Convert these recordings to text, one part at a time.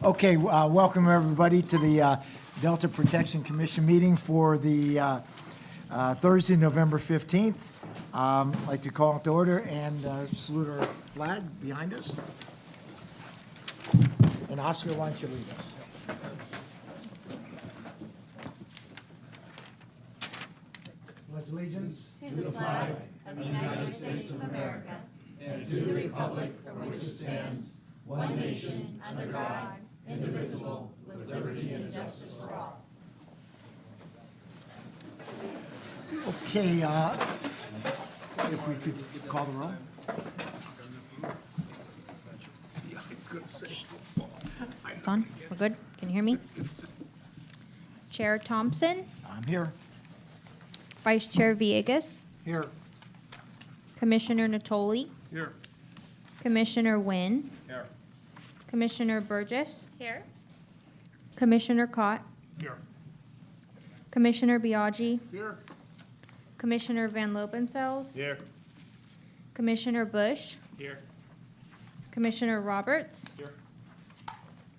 Okay, welcome everybody to the Delta Protection Commission meeting for the Thursday, November 15th. I'd like to call it to order and salute our flag behind us. And Oscar, why don't you lead us? Pledge allegiance To the flag of the United States of America and to the republic for which it stands, one nation, under God, indivisible, with liberty and justice for all. Okay, if we could call the roll. It's on? We're good? Can you hear me? Chair Thompson, I'm here. Vice Chair Villegas, Here. Commissioner Natoli, Here. Commissioner Wynn, Here. Commissioner Burgess. Here. Commissioner Cott, Here. Commissioner Biaggi, Here. Commissioner Van Lopenfels, Here. Commissioner Bush, Here. Commissioner Roberts, Here.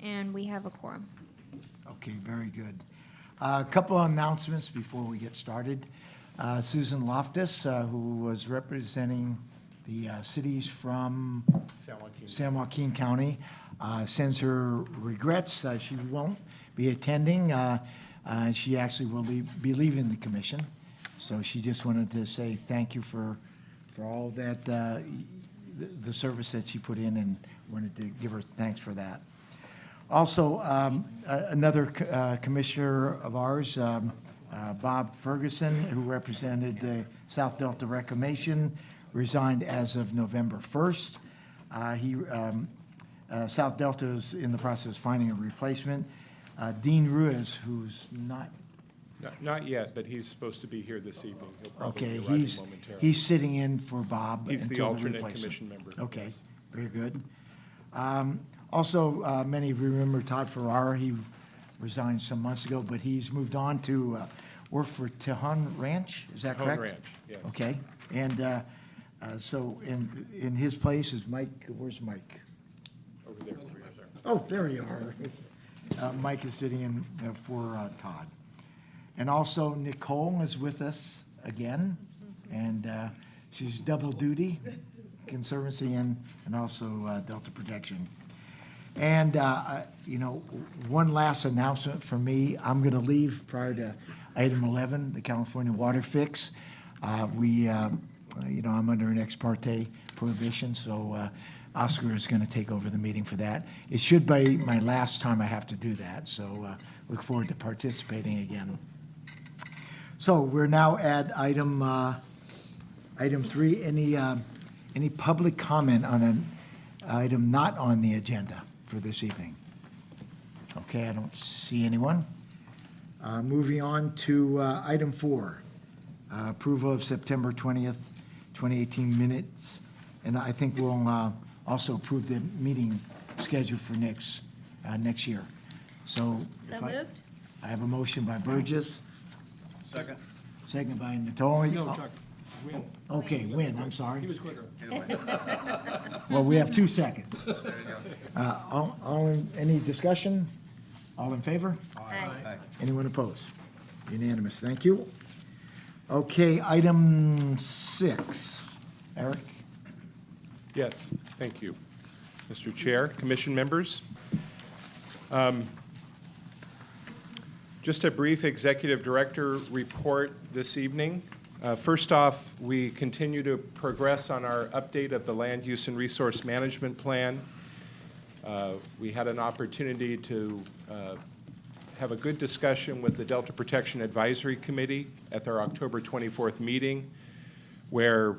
and we have a quorum. Okay, very good. A couple of announcements before we get started. Susan Loftus, who was representing the cities from San Joaquin County, sends her regrets. She won't be attending. She actually will be leaving the commission. So she just wanted to say thank you for all that, the service that she put in, and wanted to give her thanks for that. Also, another commissioner of ours, Bob Ferguson, who represented the South Delta Reclamation, resigned as of November 1st. South Delta is in the process of finding a replacement. Dean Ruiz, who's Not yet, but he's supposed to be here this evening. He'll probably okay, be arriving momentarily. he's sitting in for Bob. He's the until alternate replacement. commission member. Okay, Yes. very good. Also, many of you remember Todd Ferrara. He resigned some months ago, but he's moved on to work for Tejon Ranch. Is that Tejon correct? Ranch, yes. Okay, and so in his place is Mike. Where's Mike? Over there. Oh, there you are. Mike is sitting in for Todd. And also Nicole is with us again, and she's double duty, Conservancy and also Delta Protection. And, one last announcement from me. I'm going to leave prior to item 11, the California WaterFix. I'm under an ex parte prohibition, so Oscar is going to take over the meeting for that. It should be my last time I have to do that, so look forward to participating again. So we're now at item 3. Any public comment on an item not on the agenda for this evening? Okay, I don't see anyone. Moving on to item 4, approval of September 20th, 2018 minutes. And I think we'll also approve the meeting schedule for next year. So moved. I have a motion by Burgess. Second. Second by Natoli. No, Chuck. Win. Okay, Win, I'm sorry. He was quicker. Well, we have 2 seconds. Any discussion? All in favor? Aye. Anyone opposed? Unanimous, thank you. Okay, item 6. Eric? Yes, thank you. Mr. Chair, commission members. Just a brief executive director report this evening. First off, we continue to progress on our update of the Land Use and Resource Management Plan. We had an opportunity to have a good discussion with the Delta Protection Advisory Committee at their October 24th meeting, where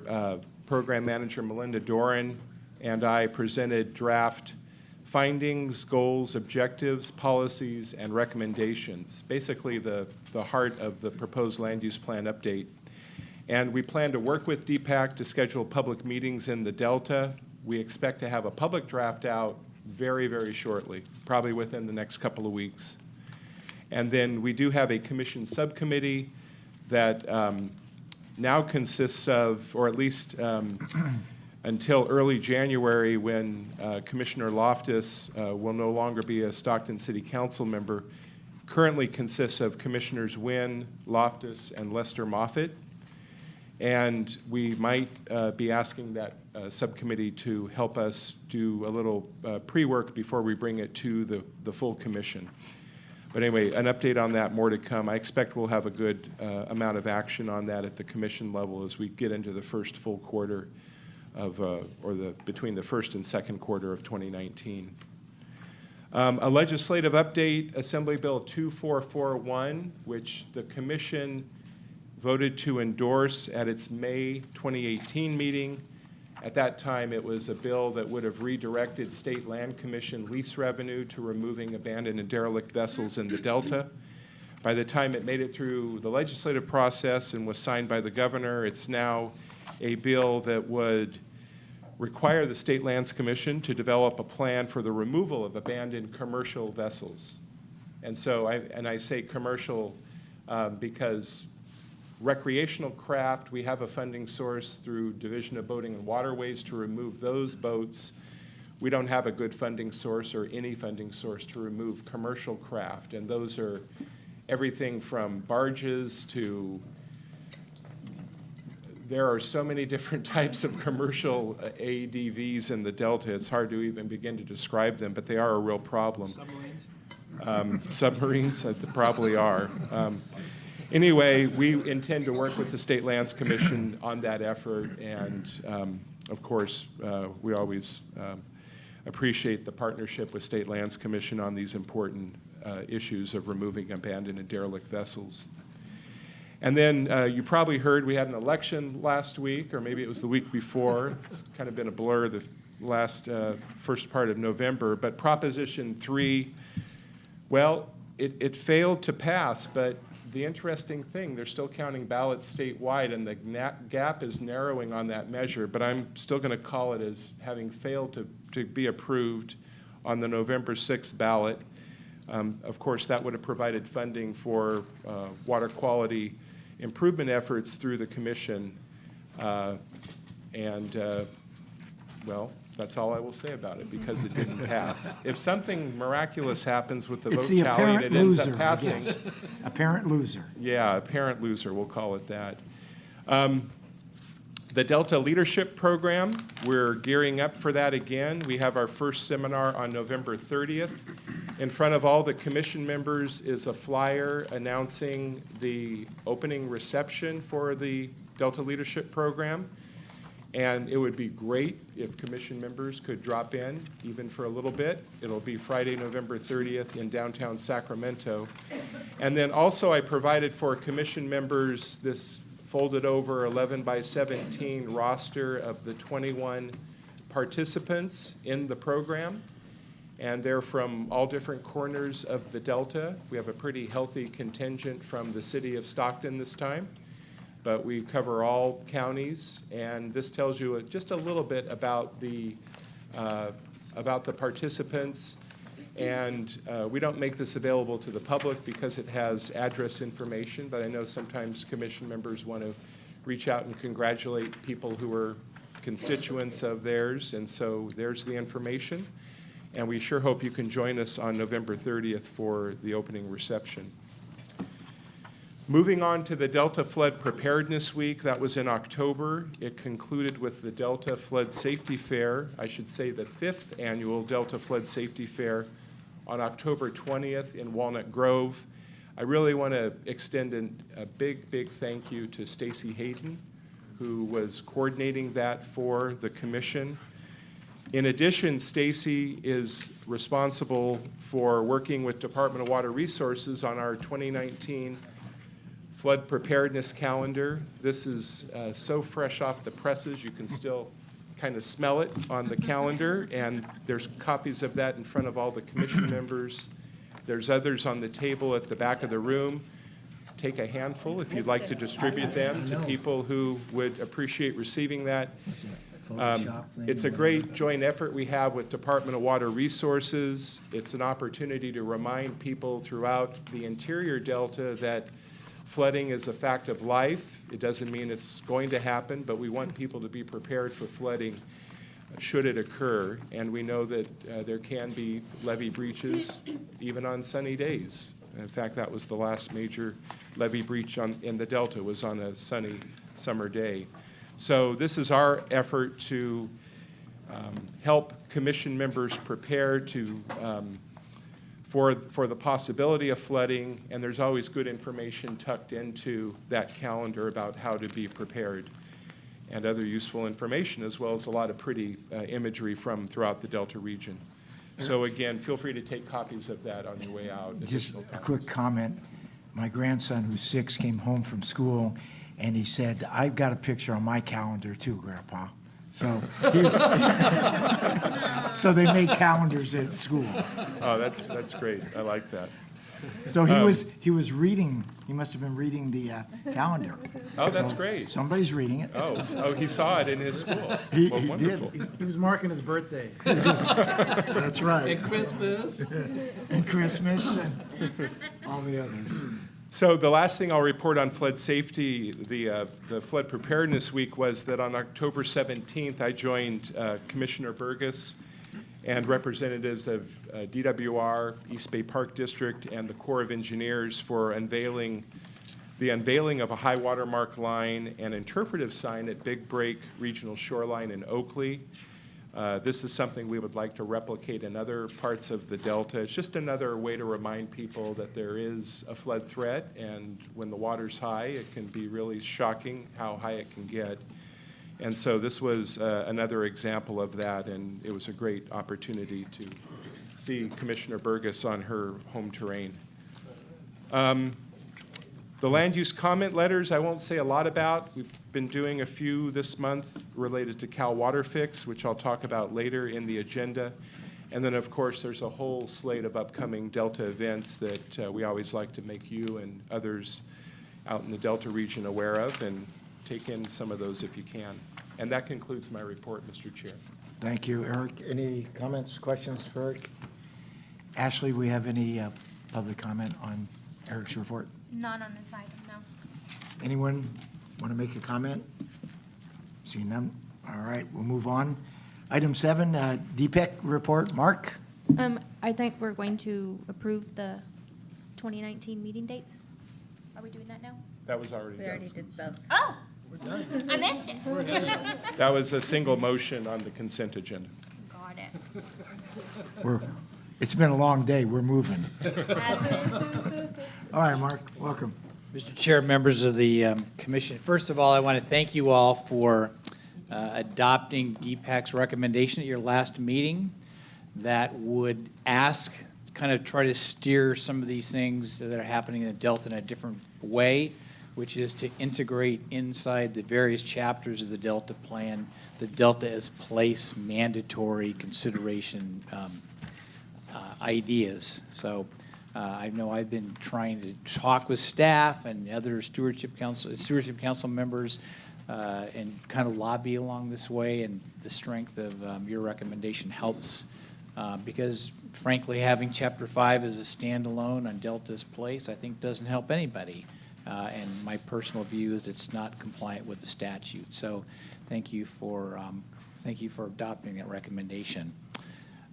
Program Manager Melinda Doran and I presented draft findings, goals, objectives, policies, and recommendations, basically the heart of the proposed land use plan update. And we plan to work with DPAC to schedule public meetings in the Delta. We expect to have a public draft out very, very shortly, probably within the next couple of weeks. And then we do have a commission subcommittee that now consists of, or at least until early January, when Commissioner Loftus will no longer be a Stockton City Council member. Currently consists of Commissioners Wynn, Loftus, and Lester Moffitt. And we might be asking that subcommittee to help us do a little pre-work before we bring it to the full commission. But anyway, an update on that, more to come. I expect we'll have a good amount of action on that at the commission level as we get into the first full quarter of, between the first and second quarter of 2019. A legislative update, Assembly Bill 2441, which the commission voted to endorse at its May 2018 meeting. At that time, it was a bill that would have redirected State Land Commission lease revenue to removing abandoned and derelict vessels in the Delta. By the time it made it through the legislative process and was signed by the governor, it's now a bill that would require the State Lands Commission to develop a plan for the removal of abandoned commercial vessels. And so, I say commercial because recreational craft, we have a funding source through Division of Boating and Waterways to remove those boats. We don't have a good funding source or any funding source to remove commercial craft, and those are everything from barges to, there are so many different types of commercial ADVs in the Delta, it's hard to even begin to describe them, but they are a real problem. Submarines? Submarines, they probably are. Anyway, we intend to work with the State Lands Commission on that effort, and of course, we always appreciate the partnership with State Lands Commission on these important issues of removing abandoned and derelict vessels. And then you probably heard we had an election last week, or maybe it was the week before. It's kind of been a blur the last first part of November. But Proposition 3, well, it failed to pass. But the interesting thing, they're still counting ballots statewide, and the gap is narrowing on that measure. But I'm still going to call it as having failed to be approved on the November 6th ballot. Of course, that would have provided funding for water quality improvement efforts through the commission. Well, that's all I will say about it because it didn't pass. If something miraculous happens with the vote tally and it ends up passing. Apparent loser. Yeah, apparent loser, we'll call it that. The Delta Leadership Program, we're gearing up for that again. We have our first seminar on November 30th. In front of all the commission members is a flyer announcing the opening reception for the Delta Leadership Program. And it would be great if commission members could drop in, even for a little bit. It'll be Friday, November 30th in downtown Sacramento. And then also I provided for commission members this folded over 11 by 17 roster of the 21 participants in the program. And they're from all different corners of the Delta. We have a pretty healthy contingent from the city of Stockton this time, but we cover all counties. And this tells you just a little bit about the participants. And we don't make this available to the public because it has address information, but I know sometimes commission members want to reach out and congratulate people who are constituents of theirs, and so there's the information. And we sure hope you can join us on November 30th for the opening reception. Moving on to the Delta Flood Preparedness Week, that was in October. It concluded with the Delta Flood Safety Fair, I should say the 5th annual Delta Flood Safety Fair on October 20th in Walnut Grove. I really want to extend a big, big thank you to Stacy Hayden, who was coordinating that for the commission. In addition, Stacy is responsible for working with Department of Water Resources on our 2019 flood preparedness calendar. This is so fresh off the presses, you can still kind of smell it on the calendar, and there's copies of that in front of all the commission members. There's others on the table at the back of the room. Take a handful if you'd like to distribute them to people who would appreciate receiving that. It's a great joint effort we have with Department of Water Resources. It's an opportunity to remind people throughout the interior Delta that Flooding is a fact of life. It doesn't mean it's going to happen, but we want people to be prepared for flooding should it occur. And we know that there can be levee breaches even on sunny days. In fact, that was the last major levee breach in the Delta, was on a sunny summer day. So this is our effort to help commission members prepare for the possibility of flooding, and there's always good information tucked into that calendar about how to be prepared, and other useful information, as well as a lot of pretty imagery from throughout the Delta region. So again, feel free to take copies of that on your way out. Just additional a quick copies. comment. My grandson, who's 6, came home from school, and he said, "I've got a picture on my calendar too, Grandpa." So, so they make calendars at school. Oh, that's great. I like that. So he was reading, he must have been reading the calendar. Oh, that's So great. Somebody's reading it. Oh, he saw it in his school. He Well, did. wonderful. He was marking his birthday. That's right. And Christmas. And Christmas and all the others. So the last thing I'll report on flood safety, the Flood Preparedness Week, was that on October 17th, I joined Commissioner Burgess and representatives of DWR, East Bay Park District, and the Corps of Engineers for the unveiling of a high water mark line and interpretive sign at Big Break Regional Shoreline in Oakley. This is something we would like to replicate in other parts of the Delta. It's just another way to remind people that there is a flood threat, and when the water's high, it can be really shocking how high it can get. And so this was another example of that, and it was a great opportunity to see Commissioner Burgess on her home terrain. The land use comment letters, I won't say a lot about. We've been doing a few this month related to CA WaterFix, which I'll talk about later in the agenda. And then, of course, there's a whole slate of upcoming Delta events that we always like to make you and others out in the Delta region aware of, and take in some of those if you can. And that concludes my report, Mr. Chair. Thank you, Eric. Any comments, questions for Eric? Ashley, we have any public comment on Eric's report? Not on this item, no. Anyone want to make a comment? Seeing none? All right, we'll move on. Item 7, DPAC report. Mark? I think we're going to approve the 2019 meeting dates. Are we doing that now? That was already done. did both. Oh! I missed it. That was a single motion on the consent agenda. Got it. It's been a long day. We're moving. Has been. All right, Mark, welcome. Mr. Chair, members of the commission, first of all, I want to thank you all for adopting DPAC's recommendation at your last meeting that would ask, kind of try to steer some of these things that are happening in the Delta in a different way, which is to integrate inside the various chapters of the Delta plan, the Delta as place mandatory consideration ideas. So I know I've been trying to talk with staff and other stewardship council members and kind of lobby along this way, and the strength of your recommendation helps because frankly having Chapter 5 as a standalone on Delta's place I think doesn't help anybody. And my personal view is it's not compliant with the statute. So thank you for adopting that recommendation.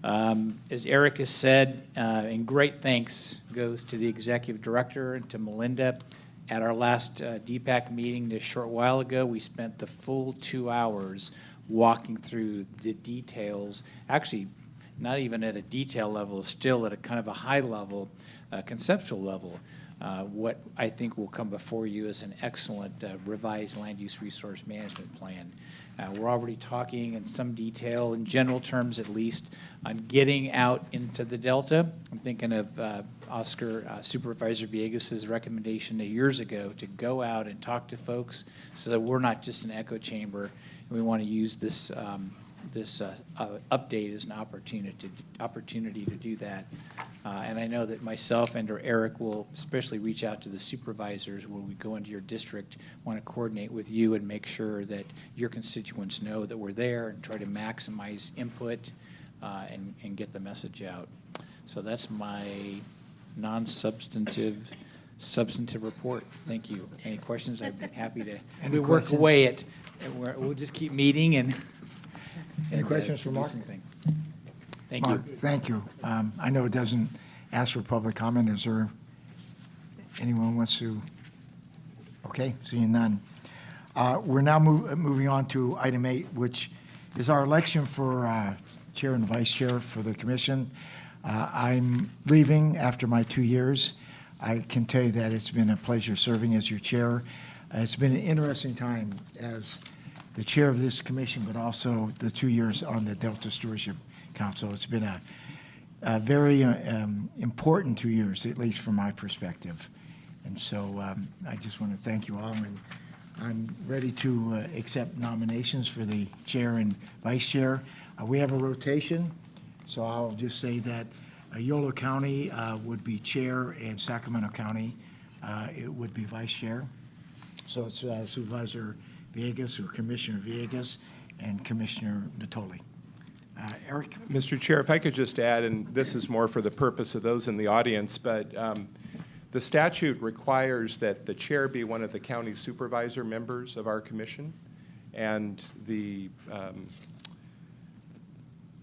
As Erik has said, and great thanks goes to the Executive Director and to Melinda. At our last DPAC meeting just a short while ago, we spent the full 2 hours walking through the details, actually not even at a detail level, still at a kind of a high level, conceptual level. What I think will come before you is an excellent revised land use resource management plan. We're already talking in some detail, in general terms at least, on getting out into the Delta. I'm thinking of Supervisor Villegas' recommendation years ago to go out and talk to folks so that we're not just an echo chamber. And we want to use this update as an opportunity to do that. And I know that myself and or Erik will especially reach out to the supervisors when we go into your district, want to coordinate with you and make sure that your constituents know that we're there and try to maximize input and get the message out. So that's my non-substantive substantive report. Thank you. Any questions? I'd be happy to. Any We work questions? away at, we'll just keep meeting and. Any questions for do Mark? something. Thank you. Mark, thank you. I know it doesn't ask for public comment. Is there anyone wants to? Okay, seeing none. We're now moving on to item 8, which is our election for chair and vice chair for the commission. I'm leaving after my 2 years. I can tell you that it's been a pleasure serving as your chair. It's been an interesting time as the chair of this commission, but also the 2 years on the Delta Stewardship Council. It's been a very important 2 years, at least from my perspective. And so I just want to thank you all, and I'm ready to accept nominations for the chair and vice chair. We have a rotation, so I'll just say that Yolo County would be chair, and Sacramento County it would be vice chair. So it's Supervisor Villegas or Commissioner Villegas and Commissioner Natoli. Eric? Mr. Chair, if I could just add, and this is more for the purpose of those in the audience, but the statute requires that the chair be one of the county supervisor members of our commission. And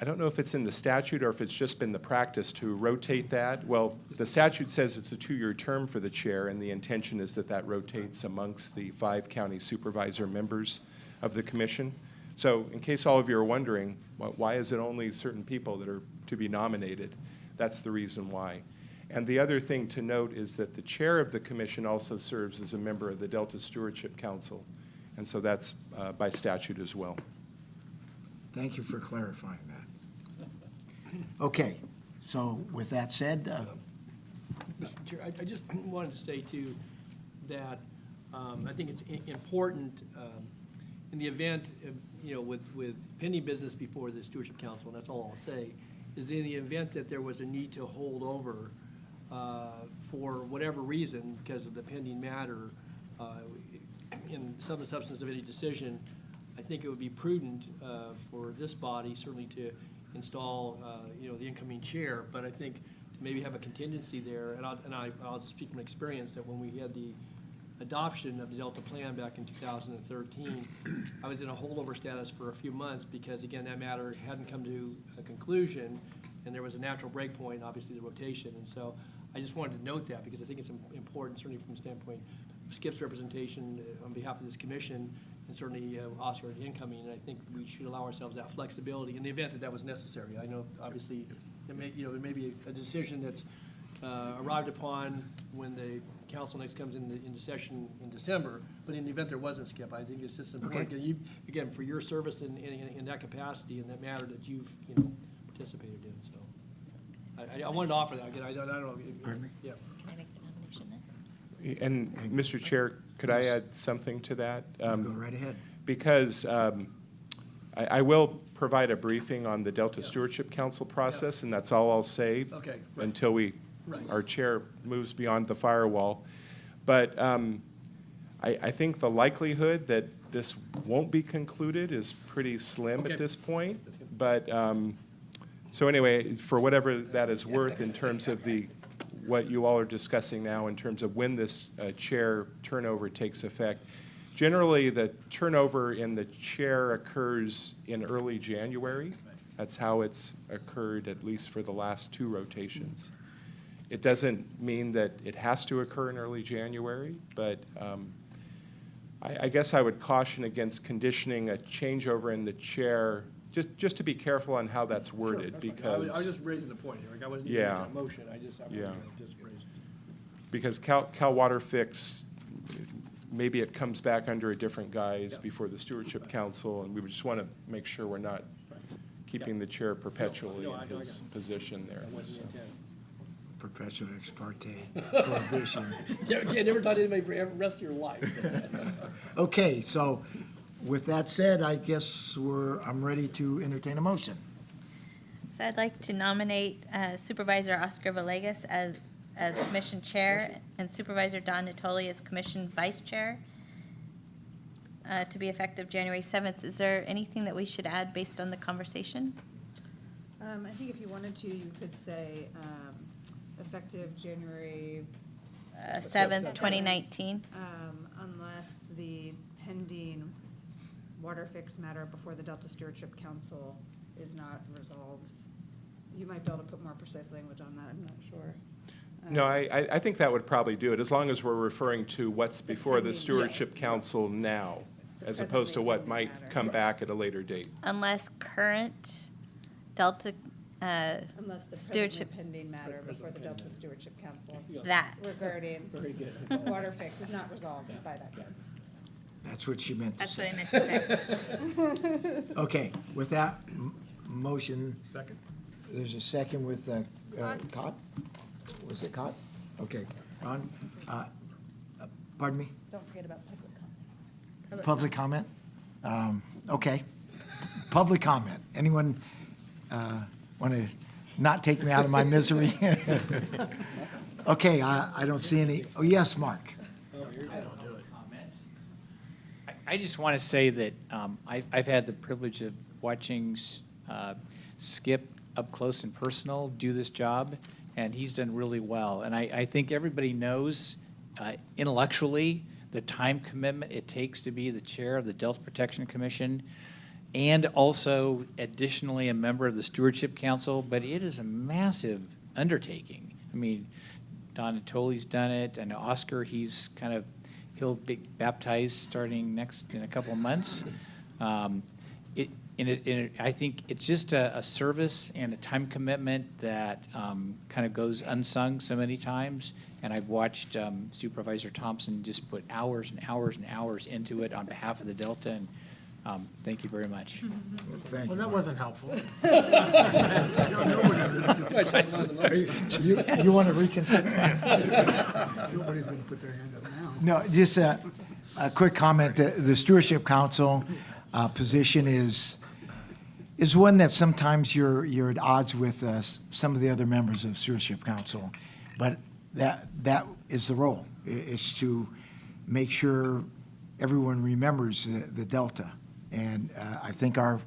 I don't know if it's in the statute or if it's just been the practice to rotate that. Well, the statute says it's a 2-year term for the chair, and the intention is that that rotates amongst the 5 county supervisor members of the commission. So in case all of you are wondering, why is it only certain people that are to be nominated? That's the reason why. And the other thing to note is that the chair of the commission also serves as a member of the Delta Stewardship Council, and so that's by statute as well. Thank you for clarifying that. Okay, so with that said, Mr. Chair, I just wanted to say too that I think it's important in the event, with pending business before the Stewardship Council, and that's all I'll say, is that in the event that there was a need to hold over for whatever reason because of the pending matter in some of the substance of any decision, I think it would be prudent for this body certainly to install, the incoming chair, but I think to maybe have a contingency there, and I'll just speak from experience that when we had the adoption of the Delta Plan back in 2013, I was in a holdover status for a few months because, again, that matter hadn't come to a conclusion, and there was a natural break point, obviously the rotation, and so I just wanted to note that because I think it's important, certainly from the standpoint of Skip's representation on behalf of this commission, and certainly Oscar incoming, and I think we should allow ourselves that flexibility in the event that that was necessary. I know, obviously, there may be a decision that's arrived upon when the council next comes into session in December, but in the event there wasn't, Skip, I think it's just important, again, for your service in that capacity and that matter that you've, participated in, so. I wanted to offer that, again, I don't know. Pardon me? Yeah. Can I make the nomination then? And Mr. Chair, could I add something to that? go right ahead. Because I will provide a briefing on the Delta Stewardship Council process, and that's all I'll say Okay, right. until our chair moves beyond the firewall. But I think the likelihood that this won't be concluded is pretty slim Okay. at this point. That's good. But, so anyway, for whatever that is worth in terms of what you all are discussing now in terms of when this chair turnover takes effect, generally the turnover in the chair occurs in early January. That's how it's occurred, at least for the last 2 rotations. It doesn't mean that it has to occur in early January, but I guess I would caution against conditioning a changeover in the chair, just to be careful on how that's worded, Sure, that's fine. I was because, just raising the point, Eric. I wasn't even Yeah. making a motion, I just Yeah. just raised. because Cal WaterFix, maybe it comes back under a different guise Yeah. before the Stewardship Council, and we just want to make sure we're not keeping the chair perpetually No, I in got his it. position there. That wasn't so. the intent. Perpetual ex parte prohibition. Yeah, never taught anybody for the rest of your life. Okay, so with that said, I guess I'm ready to entertain a motion. So I'd like to nominate Supervisor Oscar Villegas as Commission Chair and Supervisor Don Natoli as Commission Vice Chair to be effective January 7th. Is there anything that we should add based on the conversation? I think if you wanted to, you could say effective January 7th, 2019. Unless the pending WaterFix matter before the Delta Stewardship Council is not resolved. You might be able to put more precise language on that, I'm not sure. No, I think that would probably do it, as long as we're referring to what's before the pending, yeah. Stewardship Council now, as opposed to what might Presently pending come matter. back at a later date. Unless current Delta, Unless the presently Stewardship, pending matter before the Delta Stewardship Council that. regarding Very good. WaterFix is not resolved by that time. That's what she meant to That's what say. I meant to say. Okay, with that motion, Second? there's a second with Cott? Was it Cott? Okay, Ron? Pardon me? Don't forget about public comment. Public comment? Okay. Public comment. Anyone want to not take me out of my misery? Okay, I don't see any. Oh, yes, Mark. I just want to say that I've had the privilege of watching Skip up close and personal do this job, and he's done really well. And I think everybody knows intellectually the time commitment it takes to be the chair of the Delta Protection Commission, and also additionally a member of the Stewardship Council, but it is a massive undertaking. I mean, Don Natoli's done it, and Oscar, he'll be baptized starting in a couple of months. I think it's just a service and a time commitment that kind of goes unsung so many times. And I've watched Supervisor Thompson just put hours and hours and hours into it on behalf of the Delta, and thank you very much. Thank Well, you. that wasn't helpful. You want to reconsider? Nobody's going to put their hand up now. No, just a quick comment. The Stewardship Council position is one that sometimes you're at odds with some of the other members of Stewardship Council, but that is the role. It's to make sure everyone remembers the Delta, and I think our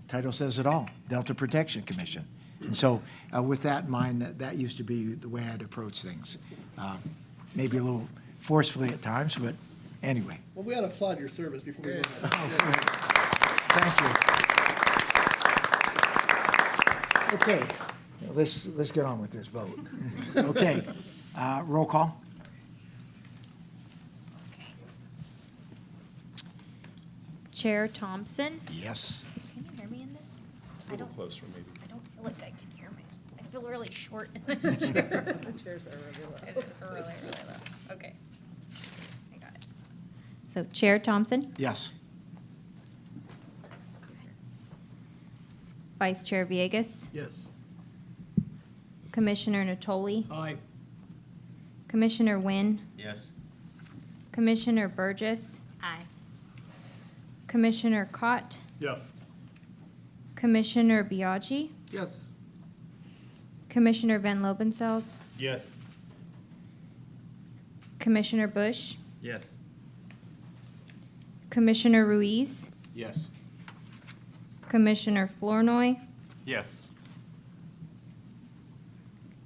title says it all: Delta Protection Commission. And so, with that in mind, that used to be the way I'd approach things, maybe a little forcefully at times, but anyway. Well, we ought to applaud your service before we move on. Thank you. Okay, let's get on with this vote. Okay, roll call. Chair Thompson? Yes. Can you hear me in this? A little closer, maybe. I don't feel like I can hear me. I feel really short in this chair. The chairs are really low. It is really, really low. Okay. I got it. So Chair Thompson, Yes. Vice Chair Villegas, Yes. Commissioner Natoli, Aye. Commissioner Wynn, Yes. Commissioner Burgess, Aye. Commissioner Cott, Yes. Commissioner Biaggi, Yes. Commissioner Van Lobenfels, Yes. Commissioner Bush, Yes. Commissioner Ruiz, Yes. Commissioner Flournoy, Yes.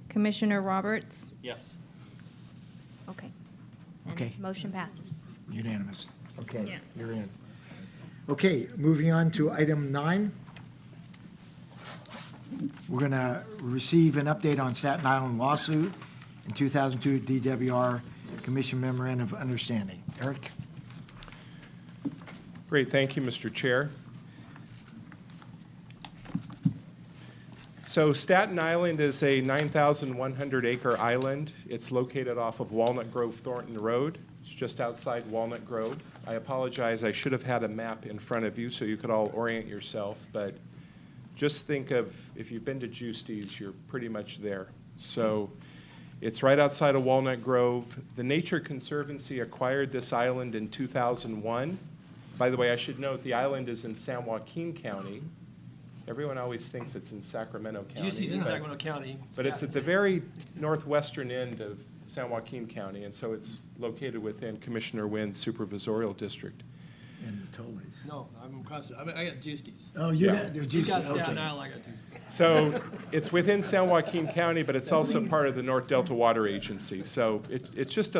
Commissioner Roberts. Yes. Okay. And Okay. motion passes. Unanimous. Okay, Yeah. you're in. Okay, moving on to item 9. We're going to receive an update on Staten Island lawsuit in 2002 DWR-Commission Memorandum of Understanding. Eric? Great, thank you, Mr. Chair. So Staten Island is a 9,100-acre island. It's located off of Walnut Grove Thornton Road. It's just outside Walnut Grove. I apologize, I should have had a map in front of you so you could all orient yourself, but just think of, if you've been to Justy's, you're pretty much there. So it's right outside of Walnut Grove. The Nature Conservancy acquired this island in 2001. By the way, I should note the island is in San Joaquin County. Everyone always thinks it's in Sacramento County. Justy's in but- Sacramento County. But it's at the very northwestern end of San Joaquin County, and so it's located within Commissioner Wynn's supervisorial district. and the Tolleys. No, I'm across, I got Justy's. Oh, you Yeah. got, they're You juicy, got Staten okay. Island, I got Justy's. So it's within San Joaquin County, but it's also part of the North Delta Water Agency. So it just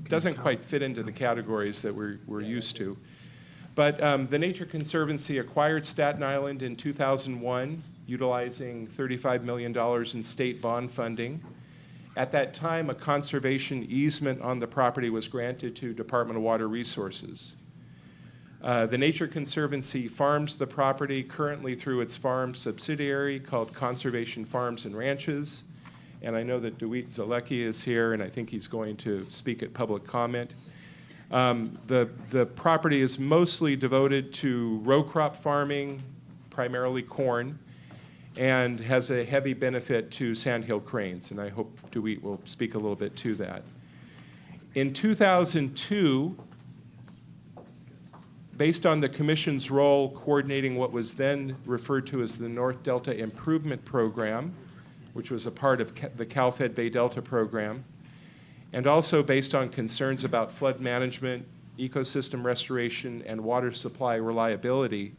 doesn't quite fit into the categories that we're used to. But the Nature Conservancy acquired Staten Island in 2001, utilizing $35 million in state bond funding. At that time, a conservation easement on the property was granted to Department of Water Resources. The Nature Conservancy farms the property currently through its farm subsidiary called Conservation Farms and Ranches. And I know that DeWitt Zalecki is here, and I think he's going to speak at public comment. The property is mostly devoted to row crop farming, primarily corn, and has a heavy benefit to sandhill cranes, and I hope DeWitt will speak a little bit to that. In 2002, based on the Commission's role coordinating what was then referred to as the North Delta Improvement Program, which was a part of the Cal-Fed Bay Delta program, and also based on concerns about flood management, ecosystem restoration, and water supply reliability,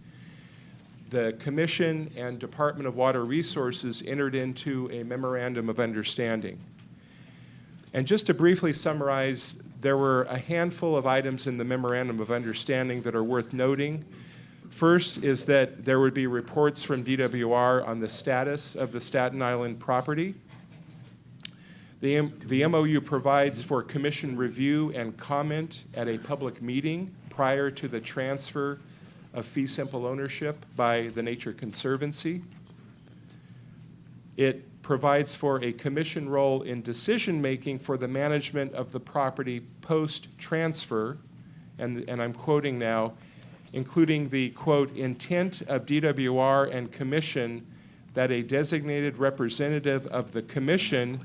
the Commission and Department of Water Resources entered into a Memorandum of Understanding. And just to briefly summarize, there were a handful of items in the Memorandum of Understanding that are worth noting. First is that there would be reports from DWR on the status of the Staten Island property. The MOU provides for Commission review and comment at a public meeting prior to the transfer of fee simple ownership by the Nature Conservancy. It provides for a commission role in decision-making for the management of the property post-transfer, and I'm quoting now, including the, quote, intent of DWR and Commission that a designated representative of the Commission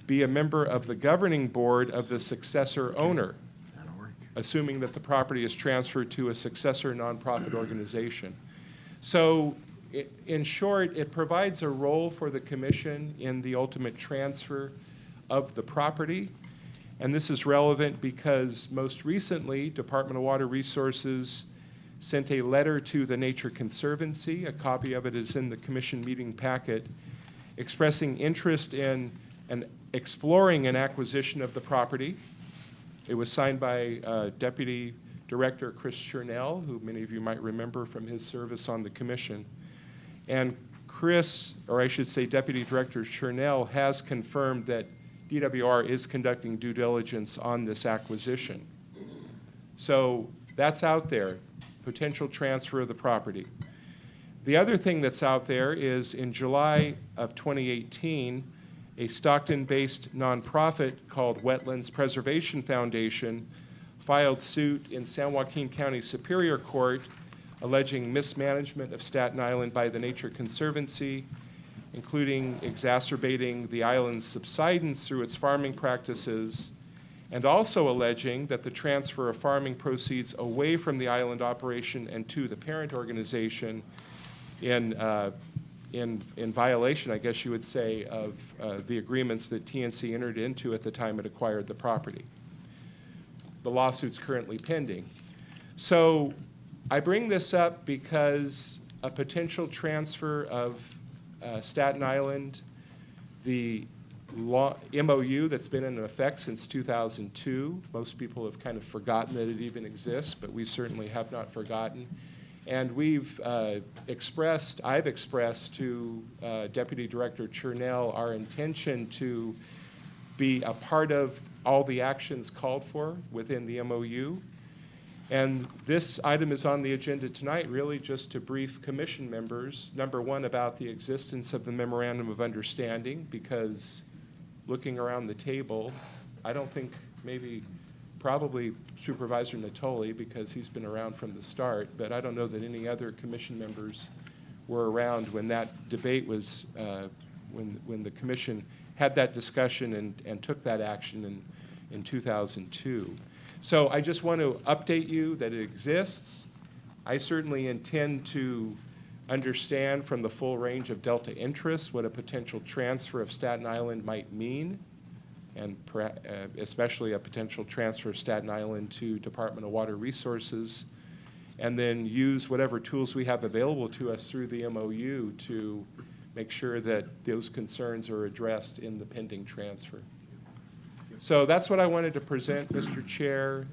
be a member of the governing board of the successor owner, assuming that the property is transferred to a successor nonprofit organization. So in short, it provides a role for the Commission in the ultimate transfer of the property. And this is relevant because most recently, Department of Water Resources sent a letter to the Nature Conservancy, a copy of it is in the Commission meeting packet, expressing interest in exploring an acquisition of the property. It was signed by Deputy Director Chris Chernell, who many of you might remember from his service on the Commission. And Chris, or I should say Deputy Director Chernell, has confirmed that DWR is conducting due diligence on this acquisition. So that's out there, potential transfer of the property. The other thing that's out there is in July of 2018, a Stockton-based nonprofit called Wetlands Preservation Foundation filed suit in San Joaquin County Superior Court alleging mismanagement of Staten Island by the Nature Conservancy, including exacerbating the island's subsidence through its farming practices, and also alleging that the transfer of farming proceeds away from the island operation and to the parent organization in violation, I guess you would say, of the agreements that TNC entered into at the time it acquired the property. The lawsuit's currently pending. So I bring this up because a potential transfer of Staten Island, the MOU that's been in effect since 2002, most people have kind of forgotten that it even exists, but we certainly have not forgotten. And I've expressed to Deputy Director Chernell our intention to be a part of all the actions called for within the MOU. And this item is on the agenda tonight really just to brief Commission members, number one, about the existence of the Memorandum of Understanding, because looking around the table, I don't think probably Supervisor Natoli, because he's been around from the start, but I don't know that any other Commission members were around when that debate was, when the Commission had that discussion and took that action in 2002. So I just want to update you that it exists. I certainly intend to understand from the full range of Delta interests what a potential transfer of Staten Island might mean, and especially a potential transfer of Staten Island to Department of Water Resources. and then use whatever tools we have available to us through the MOU to make sure that those concerns are addressed in the pending transfer. So that's what I wanted to present, Mr. Chair.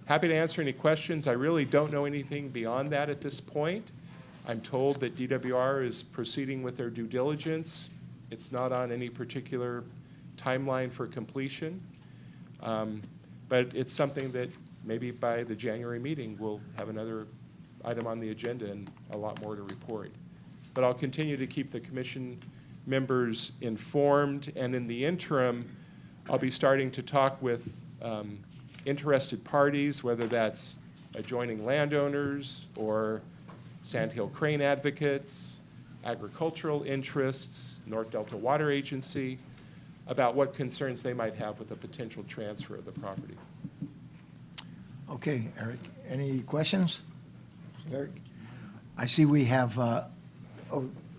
Happy to answer any questions. I really don't know anything beyond that at this point. I'm told that DWR is proceeding with their due diligence. It's not on any particular timeline for completion, but it's something that maybe by the January meeting, we'll have another item on the agenda and a lot more to report. But I'll continue to keep the commission members informed, and in the interim, I'll be starting to talk with interested parties, whether that's adjoining landowners or Sandhill Crane advocates, agricultural interests, North Delta Water Agency, about what concerns they might have with a potential transfer of the property. Okay, Eric, any questions? Eric? I see we have, oh,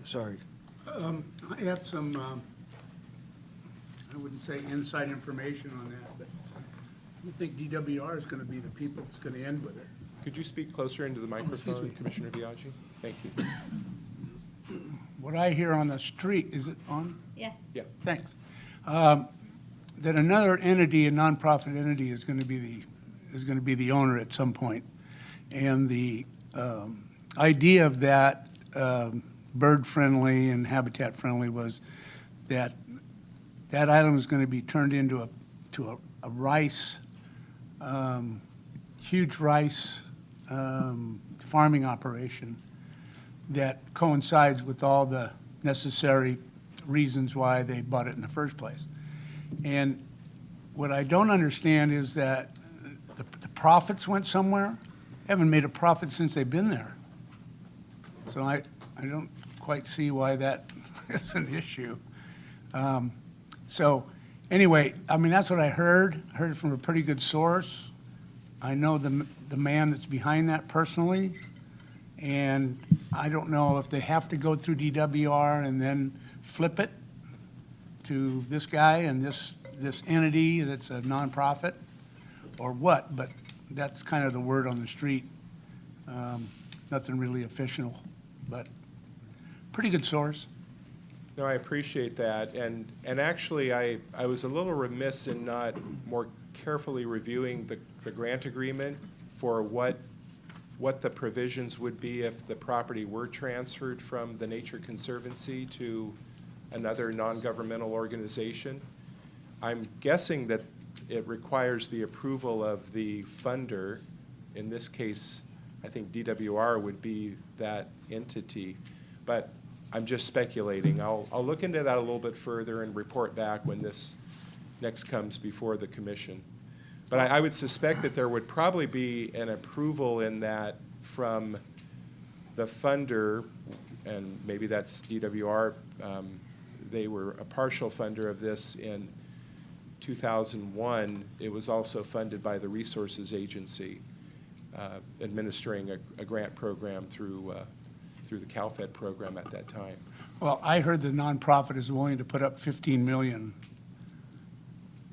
sorry. I have some, I wouldn't say inside information on that, but I don't think DWR is going to be the people that's going to end with it. Could you speak closer into the microphone, me. Commissioner Biaggi? Thank you. What I hear on the street, is it on? Yeah. Yeah. Thanks. That another entity, a nonprofit entity, is going to be the owner at some point. And the idea of that, bird-friendly and habitat-friendly, was that that island is going to be turned into a rice, huge rice farming operation that coincides with all the necessary reasons why they bought it in the first place. And what I don't understand is that the profits went somewhere. Haven't made a profit since they've been there. So I don't quite see why that is an issue. So anyway, I mean, that's what I heard. I heard it from a pretty good source. I know the man that's behind that personally. And I don't know if they have to go through DWR and then flip it to this guy and this entity that's a nonprofit or what, but that's kind of the word on the street. Nothing really official, but pretty good source. No, I appreciate that. And actually, I was a little remiss in not more carefully reviewing the grant agreement for what the provisions would be if the property were transferred from the Nature Conservancy to another non-governmental organization. I'm guessing that it requires the approval of the funder. In this case, I think DWR would be that entity, but I'm just speculating. I'll look into that a little bit further and report back when this next comes before the commission. But I would suspect that there would probably be an approval in that from the funder, and maybe that's DWR. They were a partial funder of this in 2001. It was also funded by the Resources Agency, administering a grant program through the CalFed program at that time. Well, I heard the nonprofit is willing to put up $15 million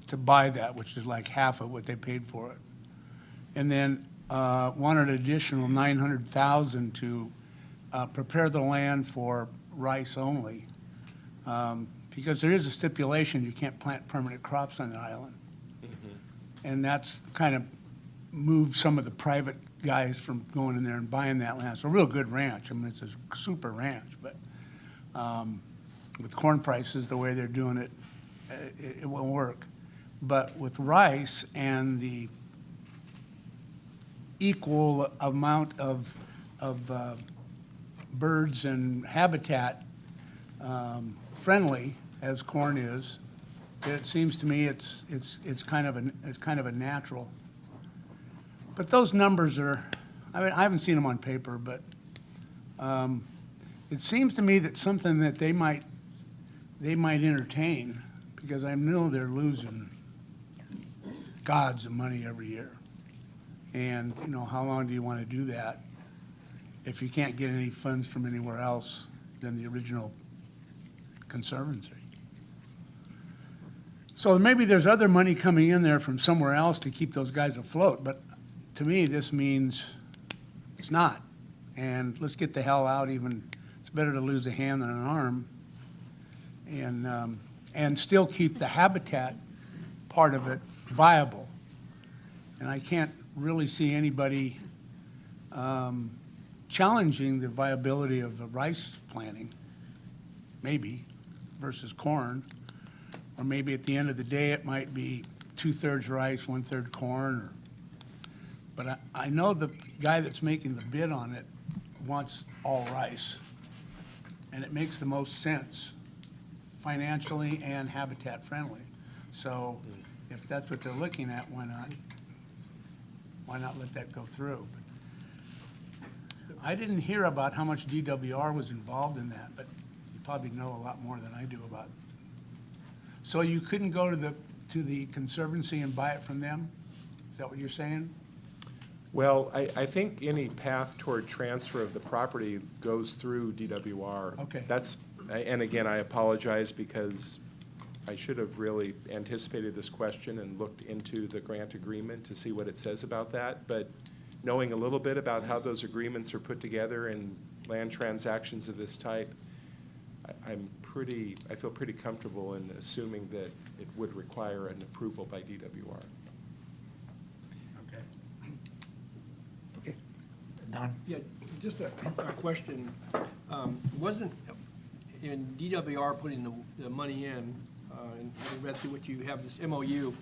to buy that, which is like half of what they paid for it. And then wanted an additional $900,000 to prepare the land for rice only. Because there is a stipulation, you can't plant permanent crops on the island. Mm-hmm. And that's kind of moved some of the private guys from going in there and buying that land. It's a real good ranch. I mean, it's a super ranch, but with corn prices the way they're doing it, it won't work. But with rice and the equal amount of birds and habitat friendly as corn is, it seems to me it's kind of a natural. But those numbers are, I mean, I haven't seen them on paper, but it seems to me that something that they might entertain, because I know they're losing gods of money every year. And, you know, how long do you want to do that if you can't get any funds from anywhere else than the original conservancy? So maybe there's other money coming in there from somewhere else to keep those guys afloat, but to me, this means It's not. And let's get the hell out even, it's better to lose a hand than an arm. And still keep the habitat part of it viable. And I can't really see anybody challenging the viability of the rice planting, maybe, versus corn. Or maybe at the end of the day, it might be 2/3 rice, 1/3 corn. But I know the guy that's making the bid on it wants all rice. And it makes the most sense financially and habitat friendly. So if that's what they're looking at, why not? Why not let that go through? I didn't hear about how much DWR was involved in that, but you probably know a lot more than I do about it. So you couldn't go to the Conservancy and buy it from them? Is that what you're saying? Well, I think any path toward transfer of the property goes through DWR. Okay. And again, I apologize because I should have really anticipated this question and looked into the grant agreement to see what it says about that. But knowing a little bit about how those agreements are put together in land transactions of this type, I feel pretty comfortable in assuming that it would require an approval by DWR. Okay. Don? Yeah, just a question. Wasn't, in DWR putting the money in, and I read through what you have, this MOU,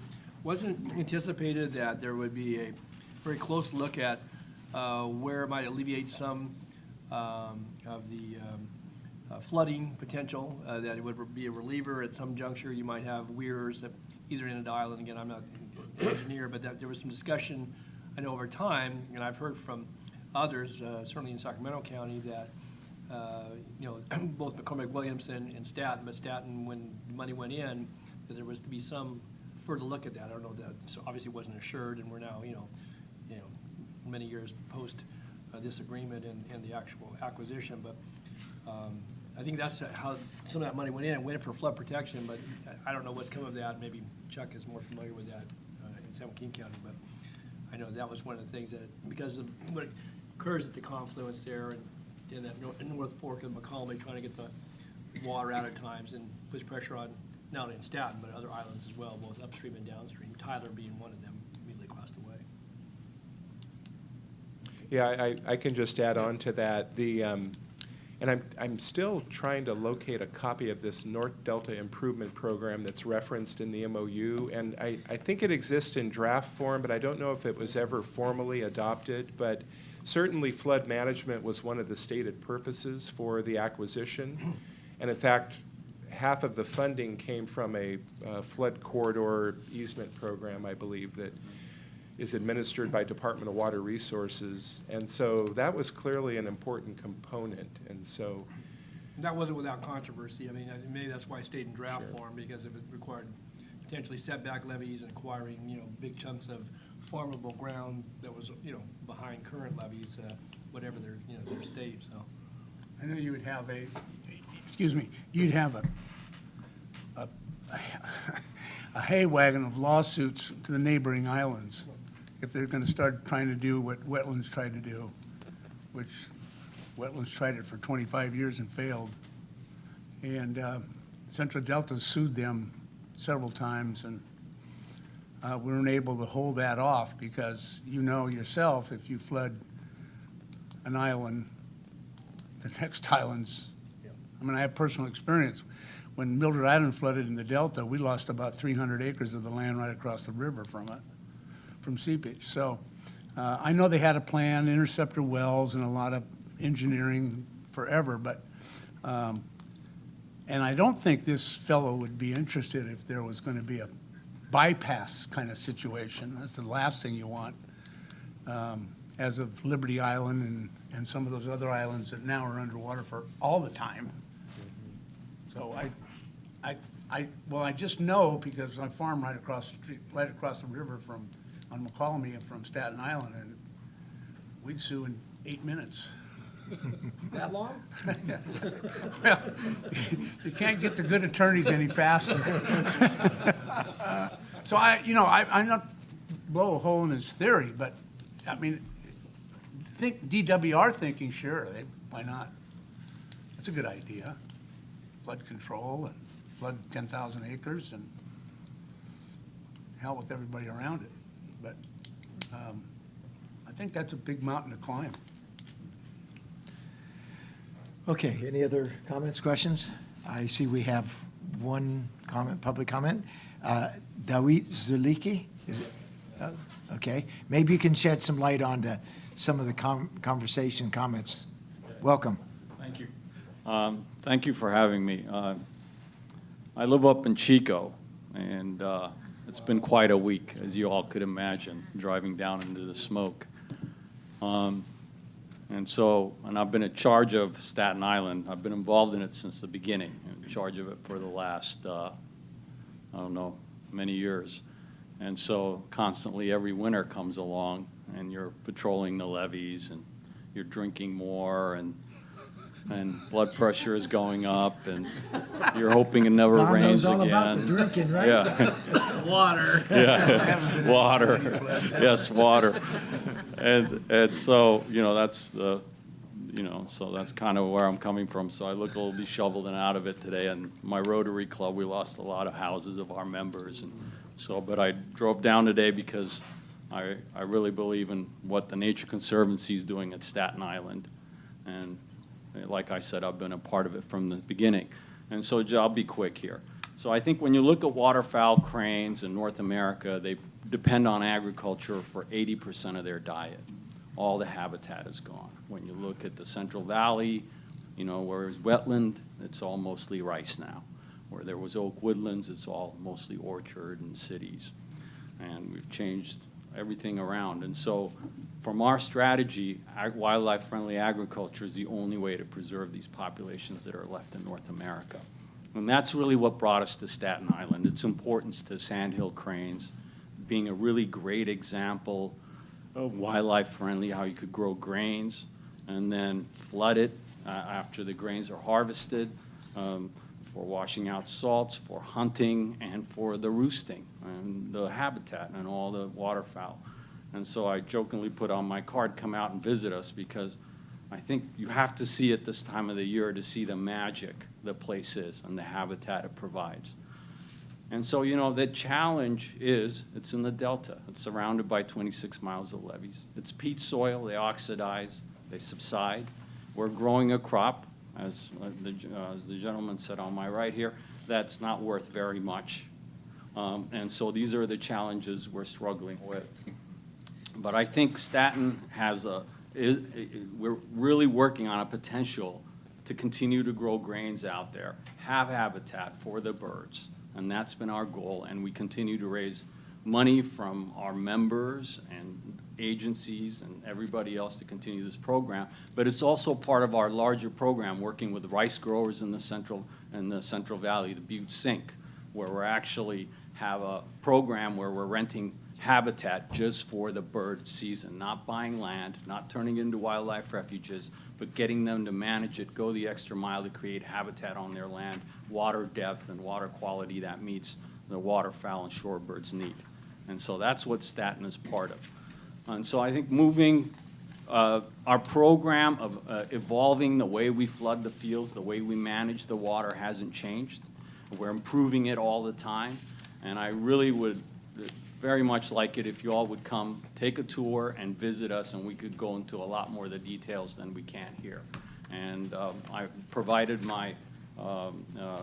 wasn't anticipated that there would be a very close look at where it might alleviate some of the flooding potential, that it would be a reliever at some juncture? You might have weirs at either end of the island. Again, I'm not an engineer, but that there was some discussion, I know, over time, and I've heard from others, certainly in Sacramento County, that both McCormick Williamson and Staten, but Staten, when the money went in, that there was to be some further look at that. I don't know that, so obviously it wasn't assured, and we're now, many years post this agreement and the actual acquisition, but I think that's how some of that money went in. It went in for flood protection, but I don't know what's come of that. Maybe Chuck is more familiar with that in San Joaquin County, but I know that was one of the things that, because of what occurs at the confluence there and in that North Fork of McCollum, trying to get the water out at times and puts pressure on not only in Staten, but other islands as well, both upstream and downstream, Tyler being one of them immediately across the way. Yeah, I can just add on to that. And I'm still trying to locate a copy of this North Delta Improvement Program that's referenced in the MOU. And I think it exists in draft form, but I don't know if it was ever formally adopted. But certainly flood management was one of the stated purposes for the acquisition. And in fact, half of the funding came from a flood corridor easement program, I believe, that is administered by Department of Water Resources. And so that was clearly an important component. And so And that wasn't without controversy. I mean, maybe that's why it stayed in draft Sure. form, because it required potentially setback levies and acquiring, big chunks of farmable ground that was, behind current levies, whatever their state, so. I know you would have you'd have a hay wagon of lawsuits to the neighboring islands if they're going to start trying to do what wetlands tried to do, which wetlands tried it for 25 years and failed. And Central Delta sued them several times, and we weren't able to hold that off because yourself, if you flood an island, the next island's, I have personal experience. When Mildred Island flooded in the Delta, we lost about 300 acres of the land right across the river from it, from seepage. So I know they had a plan, interceptor wells and a lot of engineering forever, but, and I don't think this fellow would be interested if there was going to be a bypass kind of situation. That's the last thing you want, as of Liberty Island and some of those other islands that now are underwater for all the time. So I just know because I farm right across the street, right across the river on McCallum from Staten Island, and we'd sue in 8 minutes. That long? Well, you can't get the good attorneys any faster. So I'm not blow a hole in his theory, but I mean, think DWR thinking, sure, why not? That's a good idea. Flood control and flood 10,000 acres and hell with everybody around it. But I think that's a big mountain to climb. Okay, any other comments, questions? I see we have one comment, public comment. Dawit Zuliki, is it? Oh, okay, maybe you can shed some light onto some of the conversation comments. Welcome. Thank you. Thank you for having me. I live up in Chico, and it's been quite a week, as you all could imagine, driving down into the smoke. And I've been in charge of Staten Island. I've been involved in it since the beginning, in charge of it for the last, I don't know, many years. And so constantly every winter comes along, and you're patrolling the levees, and you're drinking more, and blood pressure is going up, and you're hoping it never Don rains knows again. all about the drinking, right? Yeah. Water. Yeah, water. Yes, water. And so, that's so that's kind of where I'm coming from. So I look a little disheveled and out of it today. And my Rotary Club, we lost a lot of houses of our members. And so, but I drove down today because I really believe in what the Nature Conservancy is doing at Staten Island. And like I said, I've been a part of it from the beginning. And so I'll be quick here. So I think when you look at waterfowl cranes in North America, they depend on agriculture for 80% of their diet. All the habitat is gone. When you look at the Central Valley, where it's wetland, it's all mostly rice now. Where there was oak woodlands, it's all mostly orchard and cities. And we've changed everything around. And so from our strategy, wildlife-friendly agriculture is the only way to preserve these populations that are left in North America. And that's really what brought us to Staten Island, its importance to sandhill cranes, being a really great example of wildlife-friendly, how you could grow grains and then flood it after the grains are harvested, for washing out salts, for hunting, and for the roosting and the habitat and all the waterfowl. And so I jokingly put on my card, come out and visit us, because I think you have to see it this time of the year to see the magic the place is and the habitat it provides. And so, the challenge is, it's in the Delta. It's surrounded by 26 miles of levees. It's peat soil, they oxidize, they subside. We're growing a crop, as the gentleman said on my right here, that's not worth very much. And so these are the challenges we're struggling with. But I think Staten we're really working on a potential to continue to grow grains out there, have habitat for the birds. And that's been our goal, and we continue to raise money from our members and agencies and everybody else to continue this program. But it's also part of our larger program, working with rice growers in the Central Valley, the Butte Sink, where we're actually have a program where we're renting habitat just for the bird season, not buying land, not turning it into wildlife refuges, but getting them to manage it, go the extra mile to create habitat on their land, water depth and water quality that meets the waterfowl and shorebirds' need. And so that's what Staten is part of. And so I think moving our program of evolving the way we flood the fields, the way we manage the water hasn't changed. We're improving it all the time. And I really would very much like it if you all would come, take a tour, and visit us, and we could go into a lot more of the details than we can here. And I provided my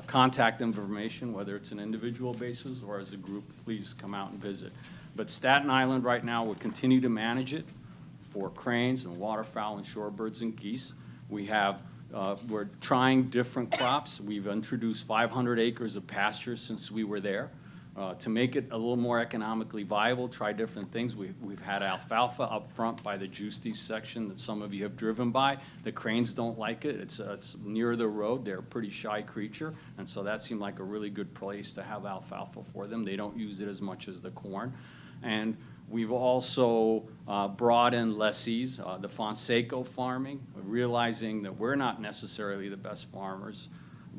contact information, whether it's an individual basis or as a group. Please come out and visit. But Staten Island right now, we'll continue to manage it for cranes and waterfowl and shorebirds and geese. We're trying different crops. We've introduced 500 acres of pasture since we were there. To make it a little more economically viable, try different things. We've had alfalfa up front by the Juicy section that some of you have driven by. The cranes don't like it. It's near the road. They're a pretty shy creature, and so that seemed like a really good place to have alfalfa for them. They don't use it as much as the corn. And we've also brought in lessees, the Fonseca farming, realizing that we're not necessarily the best farmers,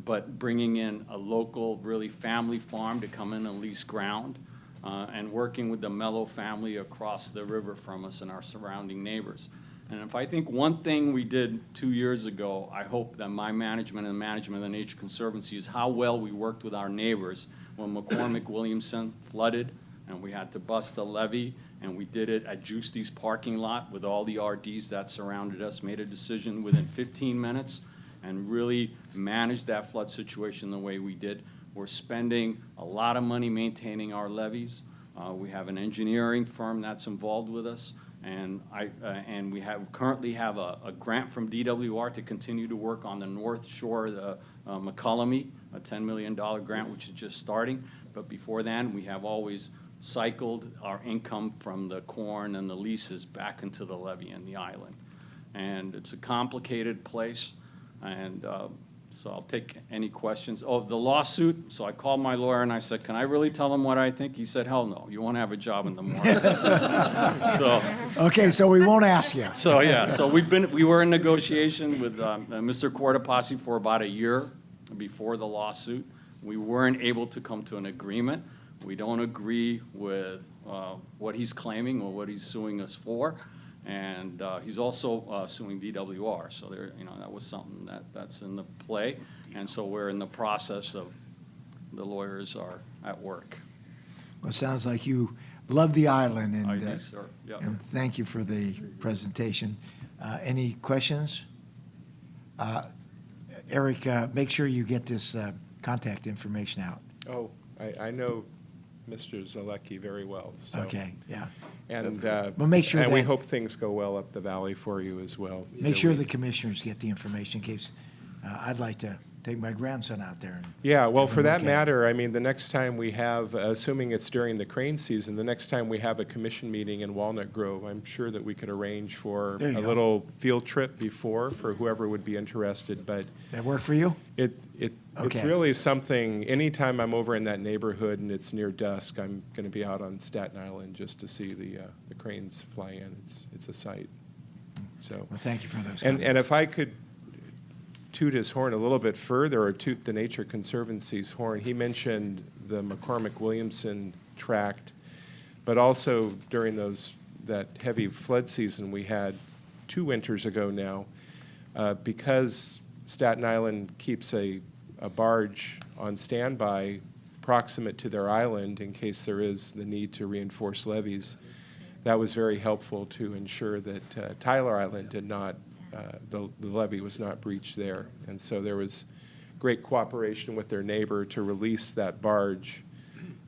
but bringing in a local, really family farm to come in and lease ground, and working with the Mello family across the river from us and our surrounding neighbors. And if I think one thing we did 2 years ago, I hope that my management and the management of the Nature Conservancy is how well we worked with our neighbors when McCormick Williamson flooded and we had to bust the levee, and we did it at Justy's parking lot with all the RDs that surrounded us, made a decision within 15 minutes and really managed that flood situation the way we did. We're spending a lot of money maintaining our levees. We have an engineering firm that's involved with us, and we currently have a grant from DWR to continue to work on the north shore of the McCullamy, a $10 million grant, which is just starting. But before then, we have always cycled our income from the corn and the leases back into the levee and the island. And it's a complicated place, and so I'll take any questions. Oh, the lawsuit, so I called my lawyer and I said, can I really tell them what I think? He said, hell no, you won't have a job in the morning. So, Okay, so we won't ask you. so yeah, so we were in negotiation with Mr. Cortopassi for about a year before the lawsuit. We weren't able to come to an agreement. We don't agree with what he's claiming or what he's suing us for. And he's also suing DWR, so there, that was something that's in the play, and so we're in the process of, the lawyers are at work. Well, it sounds like you love the island, I and, do, sir. Yeah. and thank you for the presentation. Any questions? Eric, make sure you get this contact information out. Oh, I know Mr. Zalecki very well, so. Okay, yeah. And, Well, make sure and we that- hope things go well up the valley for you as well. Make sure the commissioners get the information in case, I'd like to take my grandson out there. Yeah, well, have a for that look at it. matter, I mean, the next time we have, assuming it's during the crane season, the next time we have a commission meeting in Walnut Grove, I'm sure that we could arrange for There you a go. little field trip before for whoever would be interested, but That work for you? it's Okay. really something, anytime I'm over in that neighborhood and it's near dusk, I'm going to be out on Staten Island just to see the cranes fly in. It's a sight, so. Well, thank you for those And comments. if I could toot his horn a little bit further, or toot the Nature Conservancy's horn, he mentioned the McCormick Williamson tract, but also during that heavy flood season we had 2 winters ago now, because Staten Island keeps a barge on standby proximate to their island in case there is the need to reinforce levees. That was very helpful to ensure that Tyler Island did not, the levee was not breached there. And so there was great cooperation with their neighbor to release that barge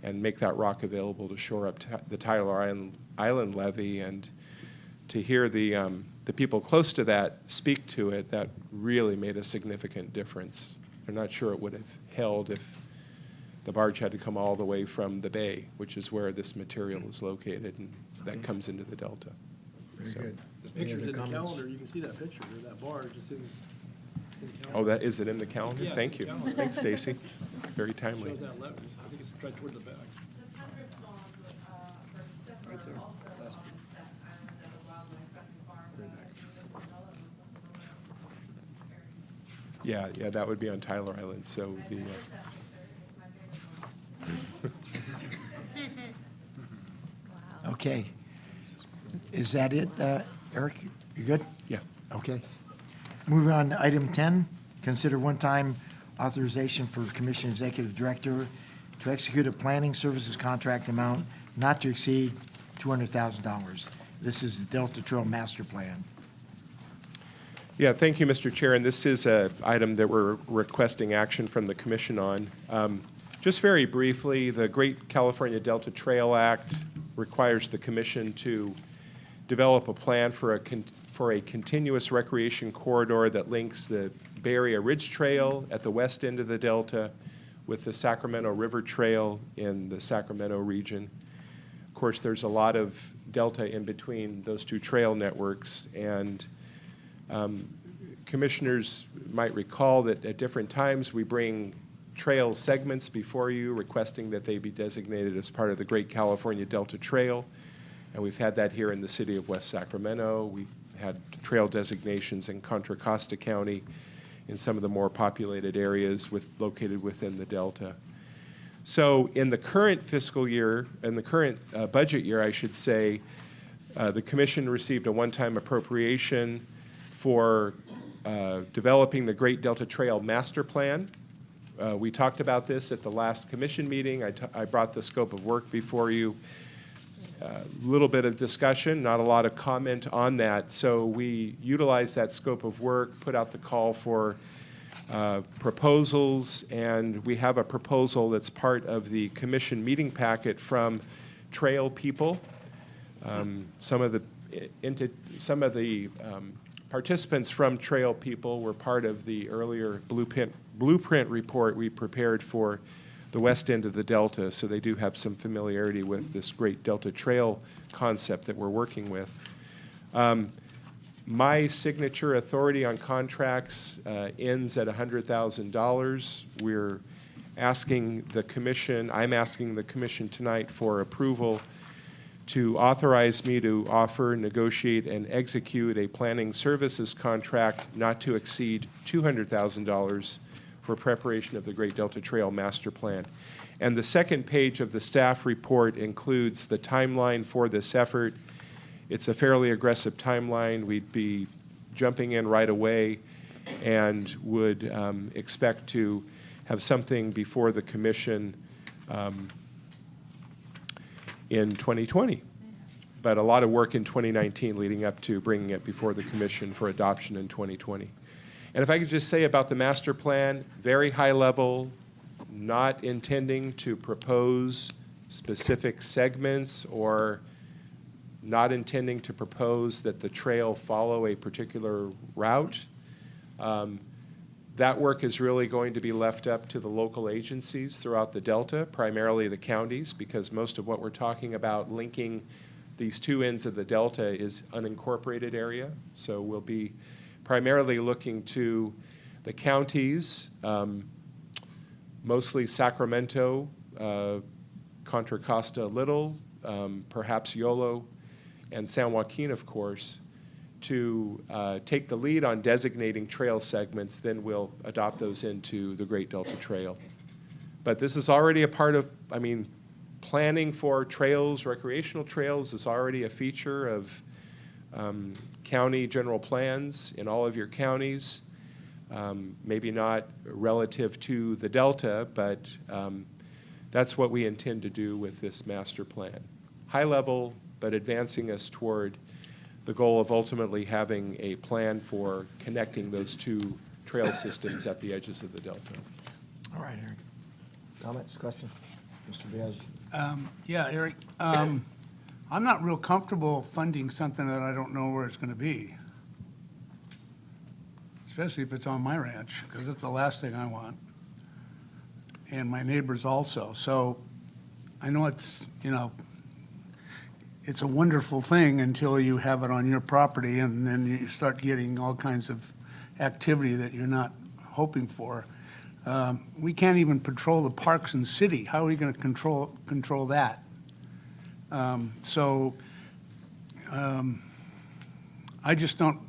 and make that rock available to shore up the Tyler Island levee. And to hear the people close to that speak to it, that really made a significant difference. I'm not sure it would have held if the barge had to come all the way from the bay, which is where this material is located, and that comes into the delta. Very So- good. The picture's in the calendar, you can see that picture, or that barge, it's in the Oh, calendar. is it in the calendar? Yeah, Thank it's you. in the calendar. Thanks, Stacy. Very timely. Shows that levee, I think it's right toward the back. Right there, last one. Yeah, that would be on Tyler Island, so the, Okay. Is that it, Eric? You good? yeah. Okay. Moving on to item 10, consider one-time authorization for Commission Executive Director to execute a planning services contract amount not to exceed $200,000. This is the Delta Trail Master Plan. Yeah, thank you, Mr. Chair, and this is an item that we're requesting action from the commission on. Just very briefly, the Great California Delta Trail Act requires the commission to develop a plan for a continuous recreation corridor that links the Bay Area Ridge Trail at the west end of the Delta with the Sacramento River Trail in the Sacramento region. Of course, there's a lot of delta in between those 2 trail networks, and commissioners might recall that at different times we bring trail segments before you requesting that they be designated as part of the Great California Delta Trail. And we've had that here in the city of West Sacramento. We've had trail designations in Contra Costa County in some of the more populated areas located within the Delta. So in the current fiscal year, in the current budget year, I should say, The commission received a one-time appropriation for developing the Great Delta Trail Master Plan. We talked about this at the last commission meeting. I brought the scope of work before you. A little bit of discussion, not a lot of comment on that. So we utilized that scope of work, put out the call for proposals, and we have a proposal that's part of the commission meeting packet from trail people. Some of the participants from trail people were part of the earlier blueprint report we prepared for the west end of the Delta, so they do have some familiarity with this Great Delta Trail concept that we're working with. My signature authority on contracts ends at $100,000. We're asking the commission, I'm asking the commission tonight for approval to authorize me to offer, negotiate, and execute a planning services contract not to exceed $200,000 for preparation of the Great Delta Trail Master Plan. And the second page of the staff report includes the timeline for this effort. It's a fairly aggressive timeline. We'd be jumping in right away and would expect to have something before the commission in 2020. But a lot of work in 2019 leading up to bringing it before the commission for adoption in 2020. And if I could just say about the master plan, very high level, not intending to propose specific segments or not intending to propose that the trail follow a particular route. That work is really going to be left up to the local agencies throughout the Delta, primarily the counties, because most of what we're talking about linking these two ends of the Delta is unincorporated area. So we'll be primarily looking to the counties, mostly Sacramento, Contra Costa Little, perhaps Yolo, and San Joaquin, of course, to take the lead on designating trail segments. Then we'll adopt those into the Great Delta Trail. But this is already a part of, planning for trails, recreational trails is already a feature of county general plans in all of your counties. Maybe not relative to the Delta, but that's what we intend to do with this master plan. High level, but advancing us toward the goal of ultimately having a plan for connecting those two trail systems at the edges of the Delta. All right, Eric. Comments, questions? Mr. Biaggi? Yeah, Eric, I'm not real comfortable funding something that I don't know where it's going to be, especially if it's on my ranch, because it's the last thing I want, and my neighbors also. So I know it's, it's a wonderful thing until you have it on your property, and then you start getting all kinds of activity that you're not hoping for. We can't even patrol the parks in the city. How are we going to control that? I just don't,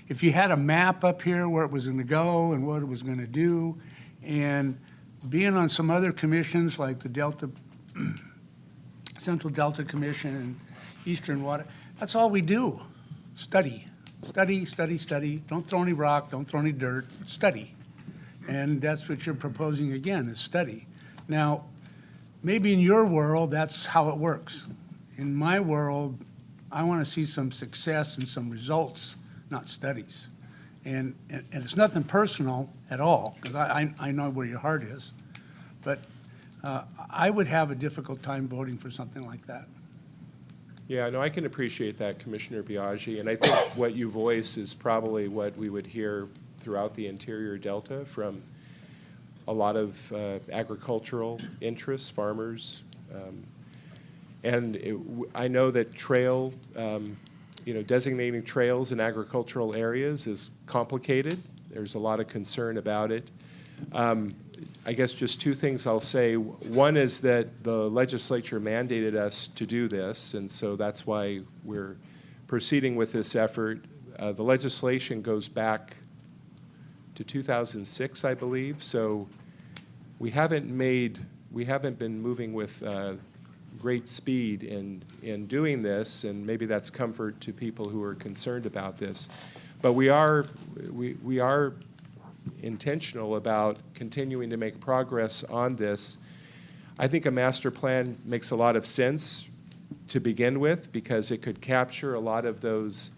if you had a map up here where it was going to go and what it was going to do, and being on some other commissions like the Delta, Central Delta Commission and Eastern Water, that's all we do. Study, study, study, study. Don't throw any rock, don't throw any dirt, study. And that's what you're proposing again, is study. Now, maybe in your world, that's how it works. In my world, I want to see some success and some results, not studies. And it's nothing personal at all, because I know where your heart is. But I would have a difficult time voting for something like that. Yeah, no, I can appreciate that, Commissioner Biaggi, and I think what you voice is probably what we would hear throughout the interior Delta from a lot of agricultural interests, farmers. I know that trail, designating trails in agricultural areas is complicated. There's a lot of concern about it. I guess just two things I'll say. One is that the legislature mandated us to do this, and so that's why we're proceeding with this effort. The legislation goes back to 2006, I believe, so we haven't been moving with great speed in doing this, and maybe that's comfort to people who are concerned about this. But we are intentional about continuing to make progress on this. I think a master plan makes a lot of sense to begin with because it could capture a lot of those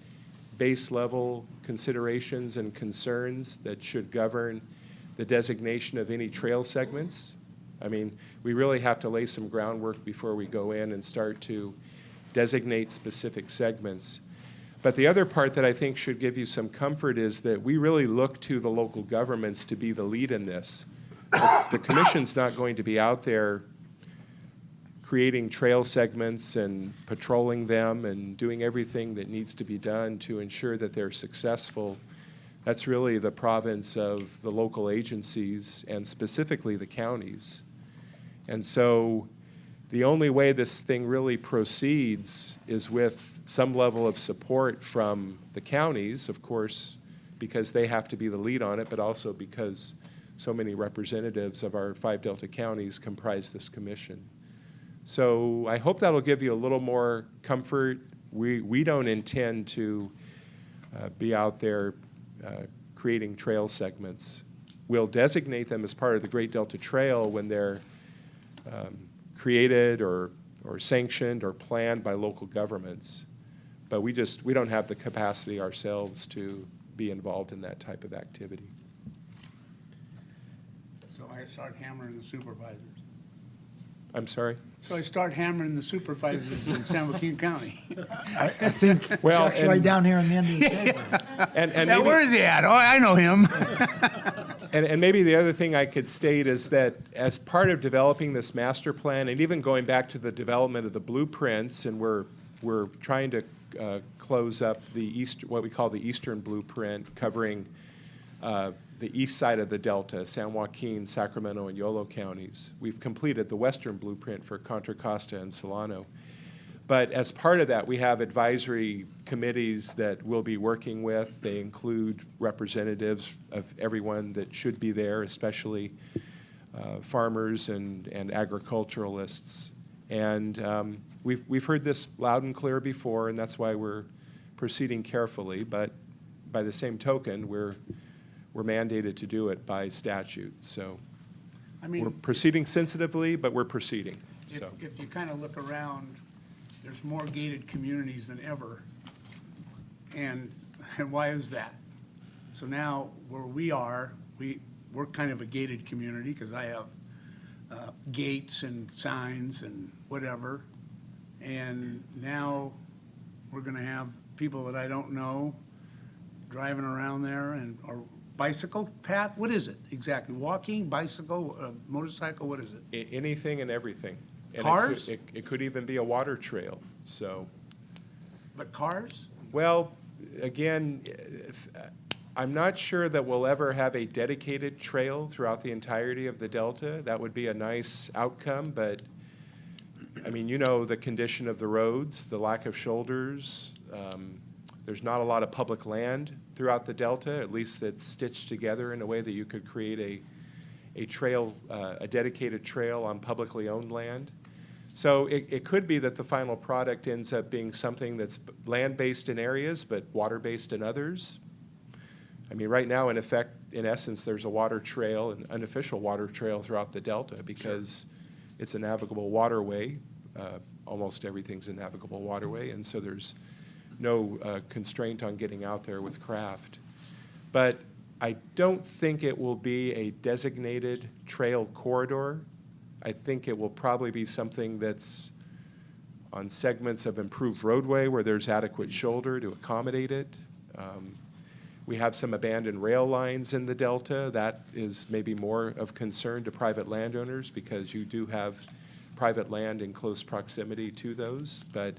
base level considerations and concerns that should govern the designation of any trail segments. I mean, we really have to lay some groundwork before we go in and start to designate specific segments. But the other part that I think should give you some comfort is that we really look to the local governments to be the lead in this. The commission's not going to be out there creating trail segments and patrolling them and doing everything that needs to be done to ensure that they're successful. That's really the province of the local agencies and specifically the counties. And so the only way this thing really proceeds is with some level of support from the counties, of course, because they have to be the lead on it, but also because so many representatives of our 5 Delta counties comprise this commission. So I hope that'll give you a little more comfort. We don't intend to be out there creating trail segments. We'll designate them as part of the Great Delta Trail when they're created or sanctioned or planned by local governments. But we don't have the capacity ourselves to be involved in that type of activity. So I start hammering the supervisors. I'm sorry? So I start hammering the supervisors in San Joaquin County. I think Well, Chuck's right and- down here on the end of the table. And Now, maybe, where is he at? Oh, I know him. and maybe the other thing I could state is that as part of developing this master plan, and even going back to the development of the blueprints, and we're trying to close up what we call the Eastern Blueprint, covering the east side of the Delta, San Joaquin, Sacramento, and Yolo counties. We've completed the Western Blueprint for Contra Costa and Solano. But as part of that, we have advisory committees that we'll be working with. They include representatives of everyone that should be there, especially farmers and agriculturalists. And we've heard this loud and clear before, and that's why we're proceeding carefully. But by the same token, we're mandated to do it by statute. So I we're mean, proceeding sensitively, but we're proceeding. So if you kind of look around, there's more gated communities than ever. And why is that? So now where we are, we're kind of a gated community because I have gates and signs and whatever. And now we're going to have people that I don't know driving around there or bicycle path? What is it exactly? Walking, bicycle, motorcycle, what is it? anything and everything. And Cars? It could even be a water trail, so. But cars? Well, again, I'm not sure that we'll ever have a dedicated trail throughout the entirety of the Delta. That would be a nice outcome, but, I mean, you know the condition of the roads, the lack of shoulders. There's not a lot of public land throughout the Delta, at least that's stitched together in a way that you could create a trail, a dedicated trail on publicly owned land. So it could be that the final product ends up being something that's land-based in areas, but water-based in others. I mean, right now, in essence, there's a water trail, an unofficial water trail throughout the Delta because it's a navigable waterway. Almost everything's a navigable waterway, and so there's no constraint on getting out there with craft. But I don't think it will be a designated trail corridor. I think it will probably be something that's on segments of improved roadway where there's adequate shoulder to accommodate it. We have some abandoned rail lines in the Delta. That is maybe more of concern to private landowners because you do have private land in close proximity to those. But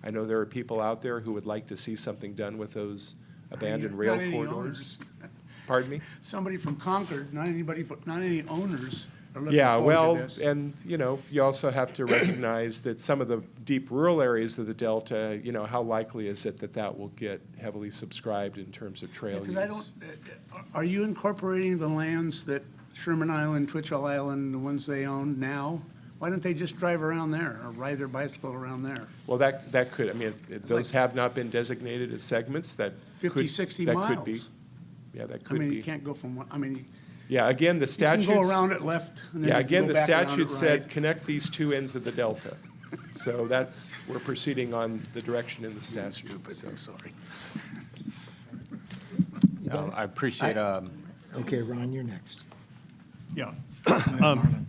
I know there are people out there who would like to see something done with those abandoned rail Not any corridors. owners. Pardon me? Somebody from Concord, not any owners are looking Yeah, forward well, to this. and, you know, you also have to recognize that some of the deep rural areas of the Delta, you know, how likely is it that that will get heavily subscribed in terms of trail use? Because I don't, are you incorporating the lands that Sherman Island, Twitchell Island, the ones they own now? Why don't they just drive around there or ride their bicycle around there? Well, that could, I mean, those have not been designated as segments, that could. 50, 60 that could be. miles. Yeah, that I could mean, you be. can't go from one, I mean, Yeah, again, the you can statutes. go around it left and then Yeah, you can again, go the back around it statute said, right. connect these two ends of the delta. So we're proceeding on the direction in the statute. Stupid, so. I'm sorry. You done? I appreciate, Okay, Ron, you're next. Yeah. Marlon.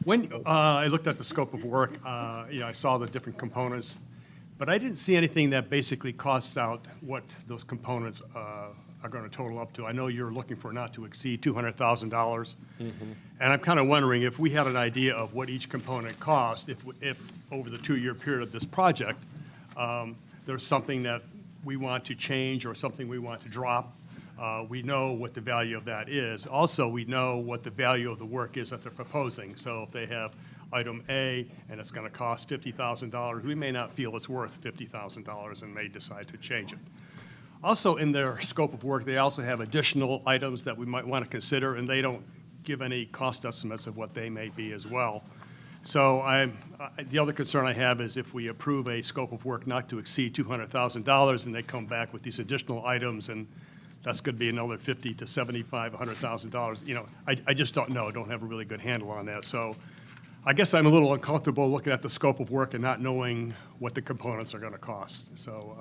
When I looked at the scope of work, I saw the different components, but I didn't see anything that basically costs out what those components are going to total up to. I know you're looking for not to exceed $200,000. And I'm kind of wondering if we had an idea of what each component cost, if over the 2-year period of this project, there's something that we want to change or something we want to drop. We know what the value of that is. Also, we know what the value of the work is that they're proposing. So if they have item A and it's going to cost $50,000, we may not feel it's worth $50,000 and may decide to change it. Also, in their scope of work, they also have additional items that we might want to consider, and they don't give any cost estimates of what they may be as well. So the other concern I have is if we approve a scope of work not to exceed $200,000 and they come back with these additional items and that's going to be another $50,000 to $75,000, $100,000. I just don't know. I don't have a really good handle on that. So I guess I'm a little uncomfortable looking at the scope of work and not knowing what the components are going to cost. So,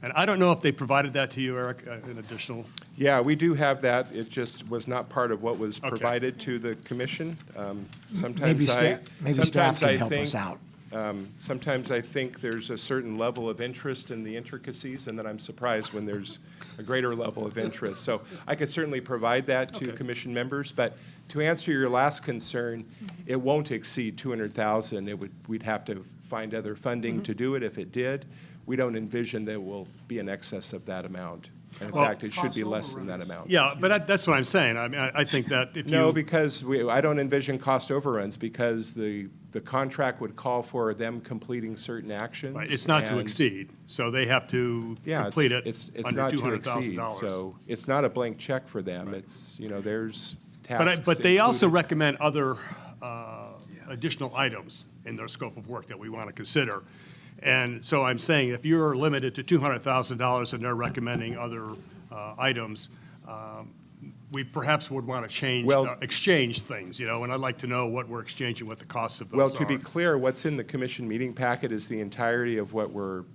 and I don't know if they provided that to you, Eric, in additional. Yeah, we do have that. It just was not part of what was Okay. provided to the commission. Maybe staff can help us out. Sometimes I think there's a certain level of interest in the intricacies, and then I'm surprised when there's a greater level of interest. So I could certainly provide that to Okay. commission members, but to answer your last concern, it won't exceed 200,000. We'd have to find other funding to do it. If it did, we don't envision that it will be in excess of that amount. And in Well, fact, it should be less than that amount. Yeah, but that's what I'm saying. I mean, I think that if you. No, because I don't envision cost overruns, because the contract would call for them completing certain actions. Right, it's not to and- exceed, so they have to Yeah, complete it it's under not to $200,000. exceed, so it's not a blank check for them. It's, there's But, tasks. but they also included. recommend other additional items in their scope of work that we want to consider. And so I'm saying if you're limited to $200,000 and they're recommending other items, we perhaps would want to change, Well- exchange things, and I'd like to know what we're exchanging, what the costs of those Well, are. to be clear, what's in the commission meeting packet is the entirety of what we're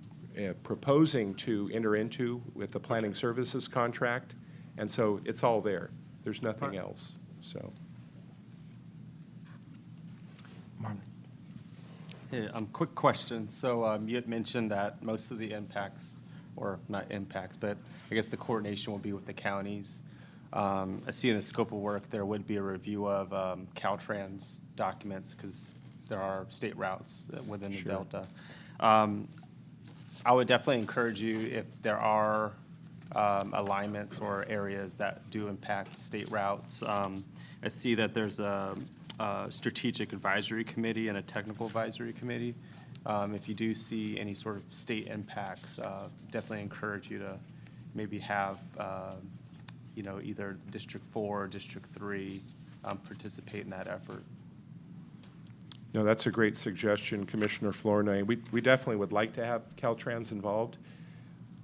proposing to enter into with the planning services contract, and so it's all there. There's nothing else, so. Marlon. hey, quick question. So you had mentioned that most of the impacts, or not impacts, but I guess the coordination will be with the counties. I see in the scope of work, there would be a review of Caltrans documents because there are state routes within the Sure. Delta. I would definitely encourage you, if there are alignments or areas that do impact state routes. I see that there's a strategic advisory committee and a technical advisory committee. If you do see any sort of state impacts, definitely encourage you to maybe have, either District 4 or District 3 participate in that effort. No, that's a great suggestion, Commissioner Flournoy. We definitely would like to have Caltrans involved.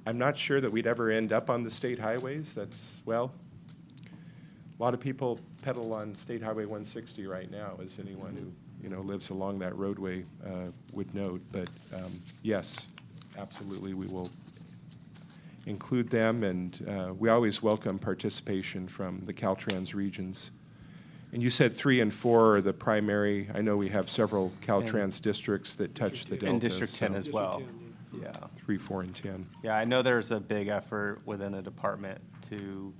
I'm not sure that we'd ever end up on the state highways. A lot of people pedal on State Highway 160 right now, as anyone who, lives along that roadway would note. But yes, absolutely, we will include them, and we always welcome participation from the Caltrans regions. And you said 3 and 4 are the primary. I know we have several Caltrans districts that touch the Delta. And District 10 so as well. Yeah. 3, 4, and 10. Yeah, I know there's a big effort within the department to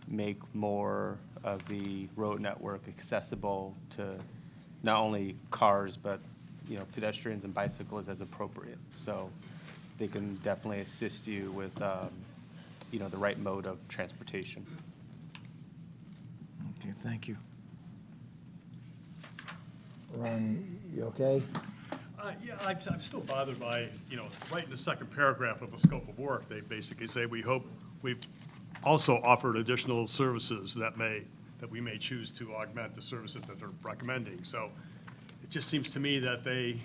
make more of the road network accessible to not only cars, but, pedestrians and bicyclists as appropriate. So they can definitely assist you with, the right mode of transportation. Okay, thank you. Ron, you okay? Yeah, I'm still bothered by, right in the second paragraph of the scope of work, they basically say, we've also offered additional services that we may choose to augment the services that they're recommending. So it just seems to me that they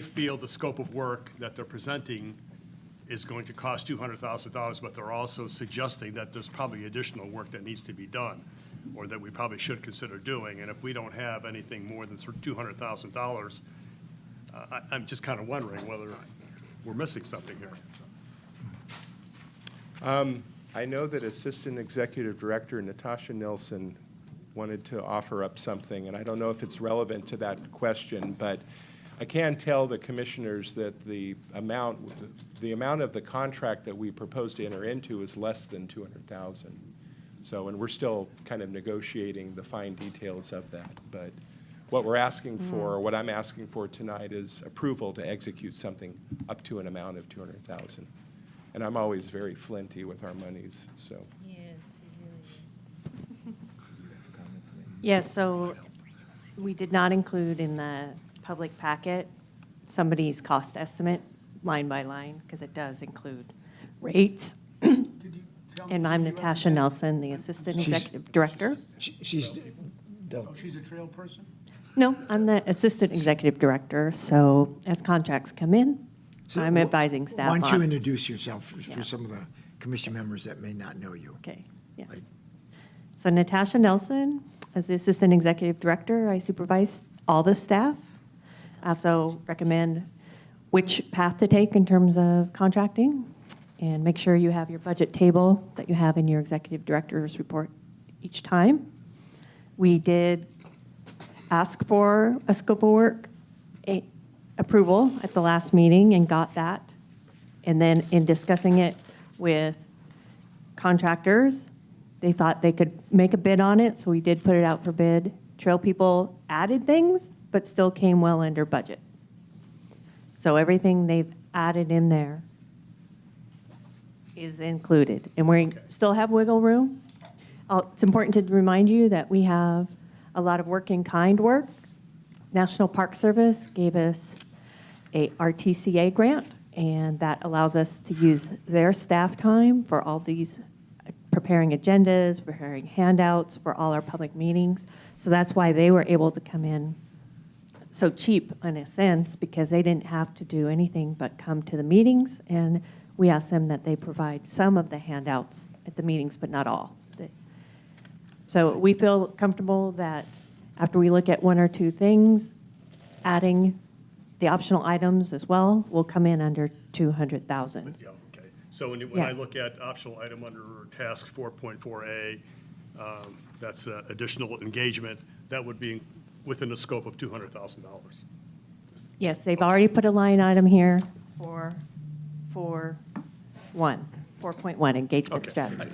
feel the scope of work that they're presenting is going to cost $200,000, but they're also suggesting that there's probably additional work that needs to be done, or that we probably should consider doing. And if we don't have anything more than $200,000, I'm just kind of wondering whether we're missing something here. I know that Assistant Executive Director Natasha Nilsson wanted to offer up something, and I don't know if it's relevant to that question, but I can tell the commissioners that the amount of the contract that we propose to enter into is less than $200,000. So, and we're still kind of negotiating the fine details of that. But what we're asking for, or what I'm asking for tonight, is approval to execute something up to an amount of $200,000. And I'm always very flinty with our monies, so. Yes, it really is. Yes, so we did not include in the public packet somebody's cost estimate line by line, because it does include rates. And I'm Natasha Nelson, the Assistant Executive Director. She's, the- Oh, she's a trail person? No, I'm the Assistant Executive Director, so as contracts come in, so I'm advising staff Why don't you on. introduce yourself for Yeah. some of the commission members that may not know you? Okay, yeah. Like- So Natasha Nelson, as the Assistant Executive Director, I supervise all the staff. I also recommend which path to take in terms of contracting, and make sure you have your budget table that you have in your Executive Director's report each time. We did ask for a scope of work approval at the last meeting and got that. And then in discussing it with contractors, they thought they could make a bid on it, so we did put it out for bid. Trail people added things, but still came well under budget. So everything they've added in there is included, and we still have wiggle room. It's important to remind you that we have a lot of work-in-kind work. National Park Service gave us a RTCA grant, and that allows us to use their staff time for all these preparing agendas, preparing handouts for all our public meetings. So that's why they were able to come in so cheap in a sense, because they didn't have to do anything but come to the meetings, and we asked them that they provide some of the handouts at the meetings, but not all. So we feel comfortable that after we look at one or two things, adding the optional items as well will come in under 200,000. Yeah, okay. So when Yeah. I look at optional item under task 4.4A, that's additional engagement, that would be within the scope of $200,000. Yes, they've already put a line item here for 4.1 engagement Okay. strategy.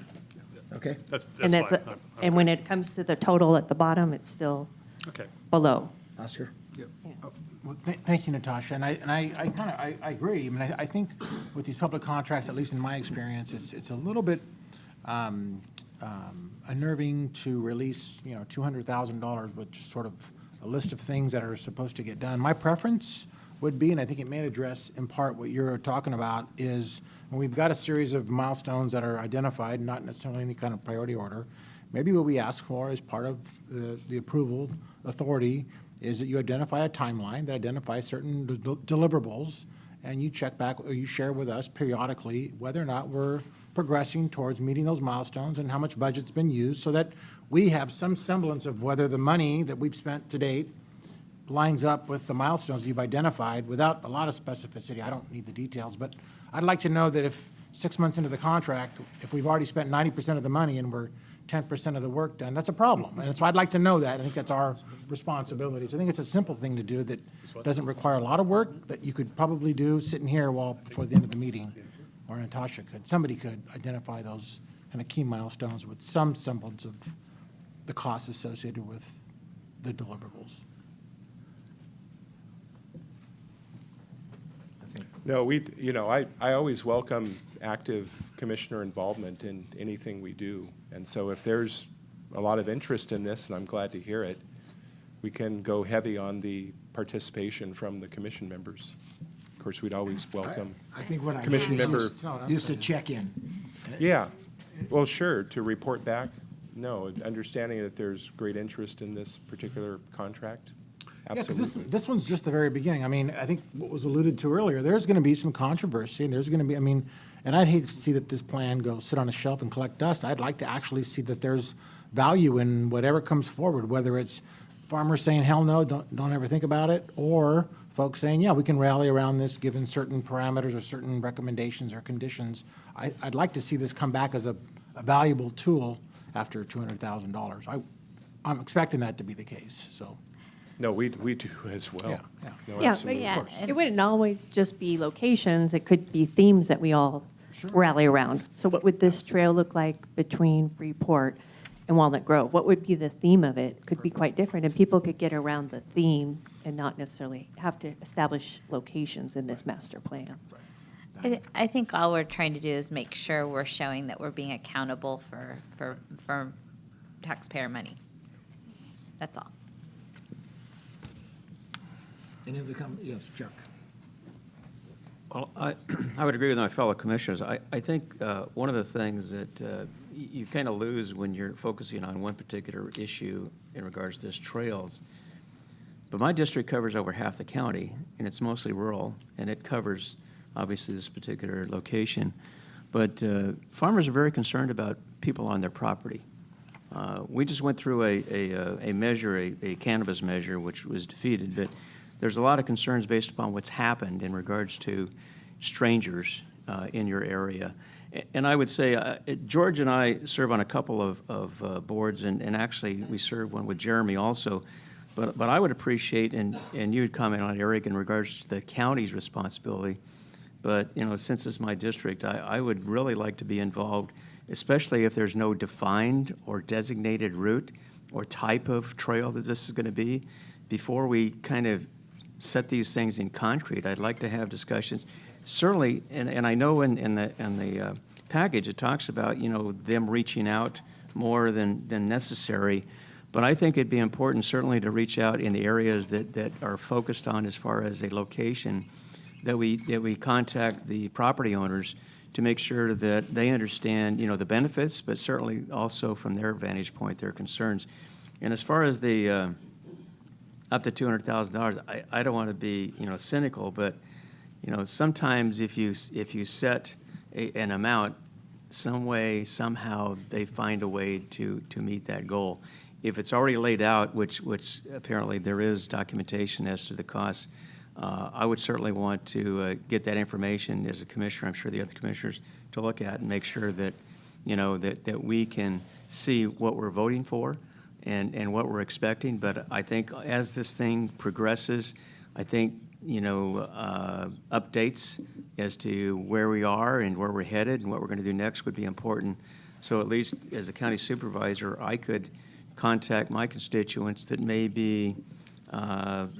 Okay? That's And fine. that's, I'm and when it comes to the total at the bottom, it's still Okay. below. Oscar? Well, thank you, Natasha, and I kind of, I agree. I mean, I think with these public contracts, at least in my experience, it's a little bit unnerving to release, $200,000 with just sort of a list of things that are supposed to get done. My preference would be, and I think it may address in part what you're talking about, is when we've got a series of milestones that are identified, not necessarily any kind of priority order, maybe what we ask for as part of the approval authority is that you identify a timeline that identifies certain deliverables, and you check back, or you share with us periodically whether or not we're progressing towards meeting those milestones and how much budget's been used, so that we have some semblance of whether the money that we've spent to date lines up with the milestones you've identified without a lot of specificity. I don't need the details, but I'd like to know that if 6 months into the contract, if we've already spent 90% of the money and we're 10% of the work done, that's a problem. And so I'd like to know that. I think that's our responsibility. So I think it's a simple thing to do that doesn't require a lot of work, that you could probably do sitting here before the end of the meeting, or Natasha could. Somebody could identify those kind of key milestones with some semblance of the costs associated with the deliverables. No, I always welcome active commissioner involvement in anything we do. And so if there's a lot of interest in this, and I'm glad to hear it, we can go heavy on the participation from the commission members. Of course, we'd always welcome. I think what I need Commission is member- just a check-in. Yeah, well, sure, to report back. No, understanding that there's great interest in this particular contract. Yeah, because Absolutely. this one's just the very beginning. I mean, I think what was alluded to earlier, there's going to be some controversy, and there's going to be, I mean, and I'd hate to see that this plan go sit on a shelf and collect dust. I'd like to actually see that there's value in whatever comes forward, whether it's farmers saying, hell no, don't ever think about it, or folks saying, yeah, we can rally around this given certain parameters or certain recommendations or conditions. I'd like to see this come back as a valuable tool after $200,000. I'm expecting that to be the case, so. No, we do as well. Yeah, yeah. No, Yeah, absolutely. Yeah, but and- it wouldn't always just be locations. It could be themes that we all rally around. So what would this trail look like between Freeport and Walnut Grove? What would be the theme of it? Could be quite different, and people could get around the theme and not necessarily have to establish locations in this master plan. I think all we're trying to do is make sure we're showing that we're being accountable for taxpayer money. That's all. Any other comment? Yes, Chuck. Well, I would agree with my fellow commissioners. I think one of the things that you kind of lose when you're focusing on one particular issue in regards to this trails, but my district covers over half the county, and it's mostly rural, and it covers, obviously, this particular location. But farmers are very concerned about people on their property. We just went through a measure, a cannabis measure, which was defeated, but there's a lot of concerns based upon what's happened in regards to strangers in your area. And I would say, George and I serve on a couple of boards, and actually we serve one with Jeremy also. But I would appreciate, and you would comment on it, Eric, in regards to the county's responsibility. But, you know, since it's my district, I would really like to be involved, especially if there's no defined or designated route or type of trail that this is going to be. Before we kind of set these things in concrete, I'd like to have discussions. Certainly, and I know in the package, it talks about, you know, them reaching out more than necessary. But I think it'd be important certainly to reach out in the areas that are focused on as far as a location, that we contact the property owners to make sure that they understand, you know, the benefits, but certainly also from their vantage point, their concerns. And as far as the up to $200,000, I don't want to be, you know, cynical, but, you know, sometimes if you set an amount, some way, somehow, they find a way to meet that goal. If it's already laid out, which apparently there is documentation as to the costs, I would certainly want to get that information as a commissioner, I'm sure the other commissioners, to look at and make sure that, you know, that we can see what we're voting for and what we're expecting. But I think as this thing progresses, I think, you know, updates as to where we are and where we're headed and what we're going to do next would be important. So at least as a county supervisor, I could contact my constituents that may be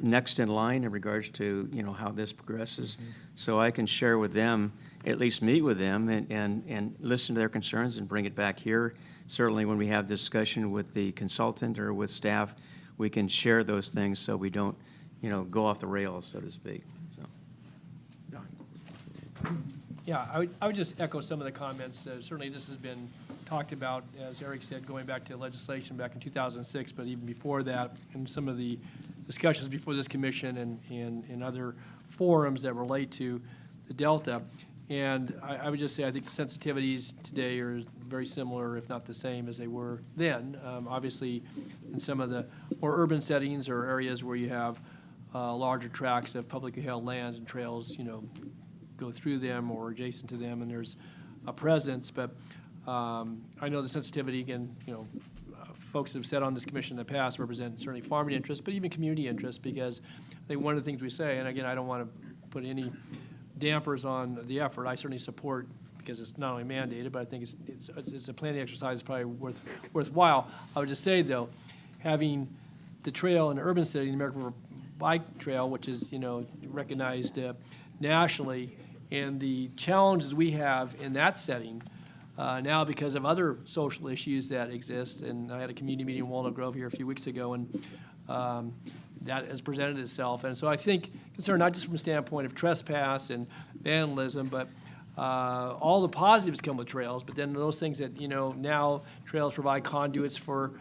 next in line in regards to, you know, how this progresses, so I can share with them, at least meet with them and listen to their concerns and bring it back here. Certainly when we have discussion with the consultant or with staff, we can share those things so we don't, you know, go off the rails, so to speak. So. Yeah, I would just echo some of the comments. Certainly this has been talked about, as Eric said, going back to legislation back in 2006, but even before that, and some of the discussions before this commission and other forums that relate to the Delta. And I would just say I think the sensitivities today are very similar, if not the same, as they were then. Obviously, in some of the more urban settings or areas where you have larger tracts of publicly held lands and trails, you know, go through them or adjacent to them, and there's a presence. But I know the sensitivity, again, you know, folks that have sat on this commission in the past represent certainly farming interests, but even community interests, because I think one of the things we say, and again, I don't want to put any dampers on the effort. I certainly support, because it's not only mandated, but I think it's a planning exercise probably worthwhile. I would just say, though, having the trail in an urban setting, the American River Bike Trail, which is, you know, recognized nationally, and the challenges we have in that setting now because of other social issues that exist. And I had a community meeting in Walnut Grove here a few weeks ago, and that has presented itself. And so I think concerned not just from a standpoint of trespass and vandalism, but all the positives come with trails, but then those things that, you know, now trails provide conduits for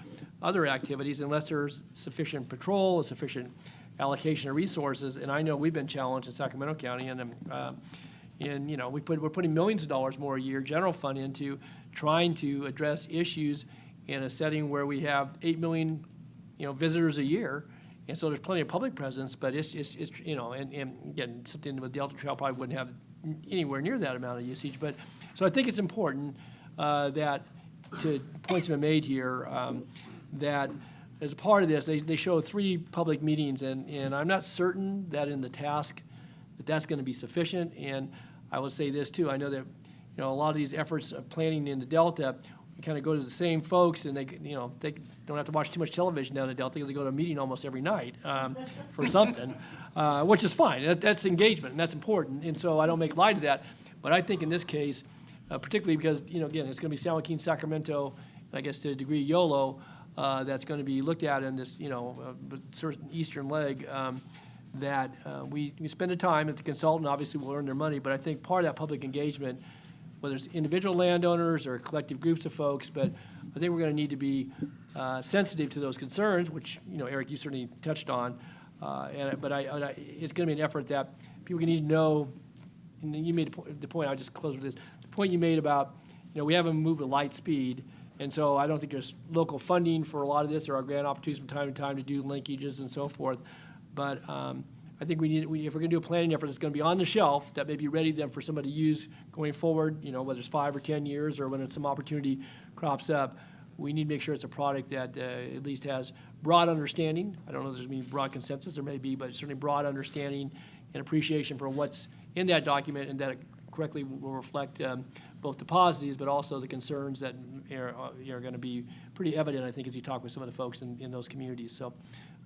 other activities unless there's sufficient patrol, sufficient allocation of resources, and I know we've been challenged in Sacramento County, and you know, we're putting millions of dollars more a year, general fund, into trying to address issues in a setting where we have 8 million, you know, visitors a year, and so there's plenty of public presence, but it's you know, and again, something with Delta Trail probably wouldn't have anywhere near that amount of usage, but, so I think it's important that, to points have been made here, that as a part of this, they show 3 public meetings, and I'm not certain that in the task that's going to be sufficient. And I will say this too, I know that, you know, a lot of these efforts of planning in the Delta, we kind of go to the same folks, and they, you know, they don't have to watch too much television down in the Delta because they go to a meeting almost every night for something, which is fine. That's engagement, and that's important, and so I don't make light of that. But I think in this case, particularly because, you know, again, it's going to be San Joaquin, Sacramento, and I guess to a degree YOLO, that's going to be looked at in this, you know, sort of eastern leg, that we spend the time at the consultant, obviously will earn their money, but I think part of that public engagement, whether it's individual landowners or collective groups of folks, but I think we're going to need to be sensitive to those concerns, which, you know, Eric, you certainly touched on, but it's going to be an effort that people need to know, and you made the point, I'll just close with this, the point you made about, you know, we haven't moved at light speed, and so I don't think there's local funding for a lot of this. There are grant opportunities from time to time to do linkages and so forth. But I think if we're going to do a planning effort that's going to be on the shelf, that may be ready then for somebody to use going forward, you know, whether it's 5 or 10 years or when some opportunity crops up, we need to make sure it's a product that at least has broad understanding. I don't know if there's going to be broad consensus, there may be, but certainly broad understanding and appreciation for what's in that document, and that it correctly will reflect both the positives, but also the concerns that are going to be pretty evident, I think, as you talk with some of the folks in those communities. So,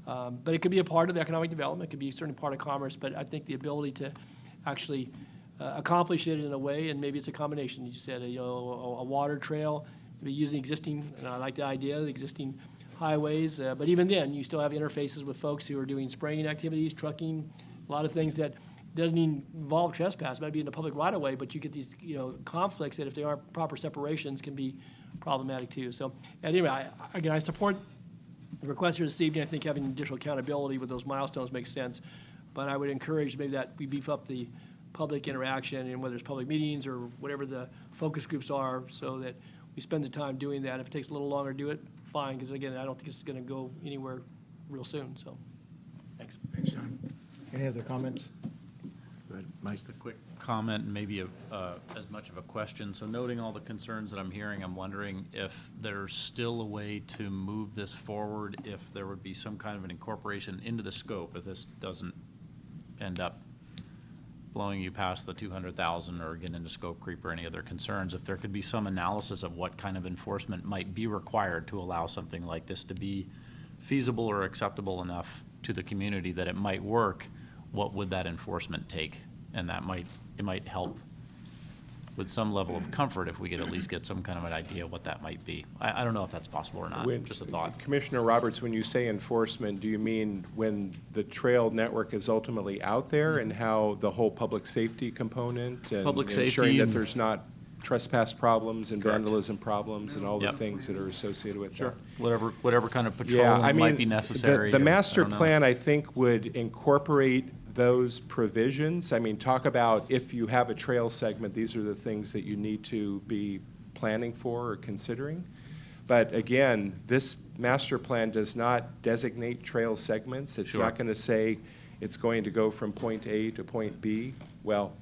but it could be a part of economic development, it could be certainly part of commerce, but I think the ability to actually accomplish it in a way, and maybe it's a combination, as you said, you know, a water trail, maybe using existing, and I like the idea, the existing highways, but even then, you still have interfaces with folks who are doing spraying activities, trucking, a lot of things that doesn't involve trespass, might be in the public right of way, but you get these, you know, conflicts that if there aren't proper separations can be problematic too. So anyway, I support the request here this evening. I think having additional accountability with those milestones makes sense, but I would encourage maybe that we beef up the public interaction, and whether it's public meetings or whatever the focus groups are, so that we spend the time doing that. If it takes a little longer to do it, fine, because again, I don't think it's going to go anywhere real soon. So, thanks. Thanks, John. Any other comments? Just a quick comment, and maybe as much of a question. So noting all the concerns that I'm hearing, I'm wondering if there's still a way to move this forward, if there would be some kind of an incorporation into the scope, if this doesn't end up blowing you past the 200,000 or get into scope creep or any other concerns, if there could be some analysis of what kind of enforcement might be required to allow something like this to be feasible or acceptable enough to the community that it might work, what would that enforcement take? And that it might help with some level of comfort if we could at least get some kind of an idea of what that might be. I don't know if that's possible or not, just a thought. Commissioner Roberts, when you say enforcement, do you mean when the trail network is ultimately out there, and how the whole public safety component and Public safety ensuring that and- there's not trespass problems and Correct. vandalism problems and all the Yep. things that are associated with that? Whatever kind of Yeah, I patrol might mean, be necessary. The or- I master don't know. plan, I think, would incorporate those provisions. I mean, talk about if you have a trail segment, these are the things that you need to be planning for or considering. But again, this master plan does not designate trail segments. It's Sure. not going to say it's going to go from point A to point B. Well,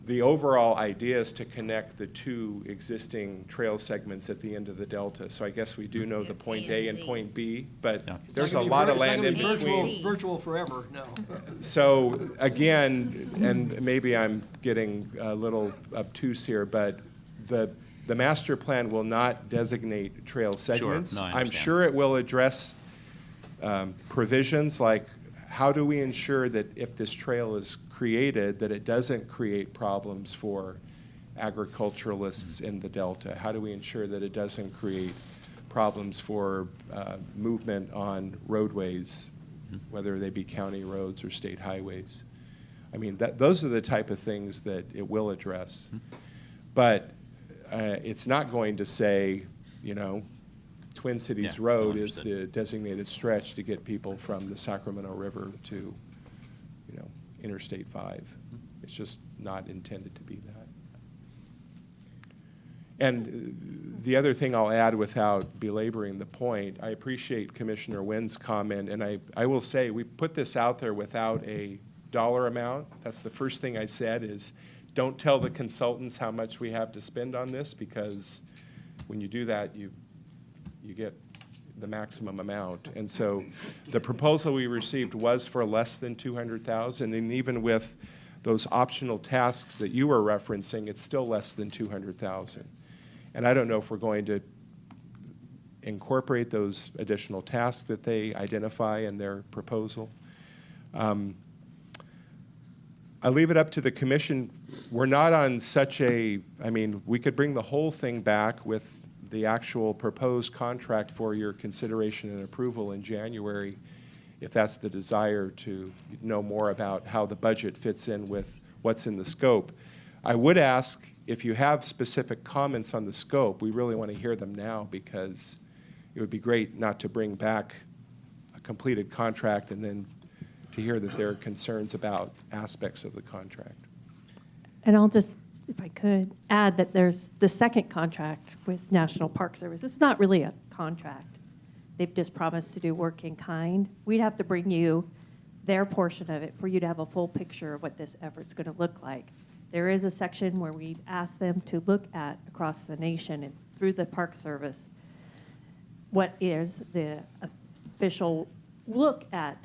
the overall idea is to connect the 2 existing trail segments at the end of the Delta. So I guess we do know the point A and point B, but Yeah. there's a lot of land in between. Virtual forever, no. So again, and maybe I'm getting a little obtuse here, but the master plan will not designate trail segments. No, I I'm understand. sure it will address provisions like, how do we ensure that if this trail is created, that it doesn't create problems for agriculturalists in the Delta? How do we ensure that it doesn't create problems for movement on roadways, whether they be county roads or state highways? I mean, those are the type of things that it will address. But it's not going to say, you know, Twin Cities Yeah, Road is understood. the designated stretch to get people from the Sacramento River to, you know, Interstate 5. It's just not intended to be that. And the other thing I'll add without belaboring the point, I appreciate Commissioner Wynn's comment, and I will say, we put this out there without a dollar amount. That's the first thing I said is, don't tell the consultants how much we have to spend on this, because when you do that, you get the maximum amount. And so the proposal we received was for less than 200,000, and even with those optional tasks that you were referencing, it's still less than 200,000. And I don't know if we're going to incorporate those additional tasks that they identify in their proposal. I leave it up to the commission. We're not on such a, I mean, we could bring the whole thing back with the actual proposed contract for your consideration and approval in January, if that's the desire to know more about how the budget fits in with what's in the scope. I would ask, if you have specific comments on the scope, we really want to hear them now, because it would be great not to bring back a completed contract and then to hear that there are concerns about aspects of the contract. And I'll just, if I could, add that there's the second contract with National Park Service. This is not really a contract. They've just promised to do work in kind. We'd have to bring you their portion of it for you to have a full picture of what this effort's going to look like. There is a section where we've asked them to look at across the nation and through the Park Service what is the official look at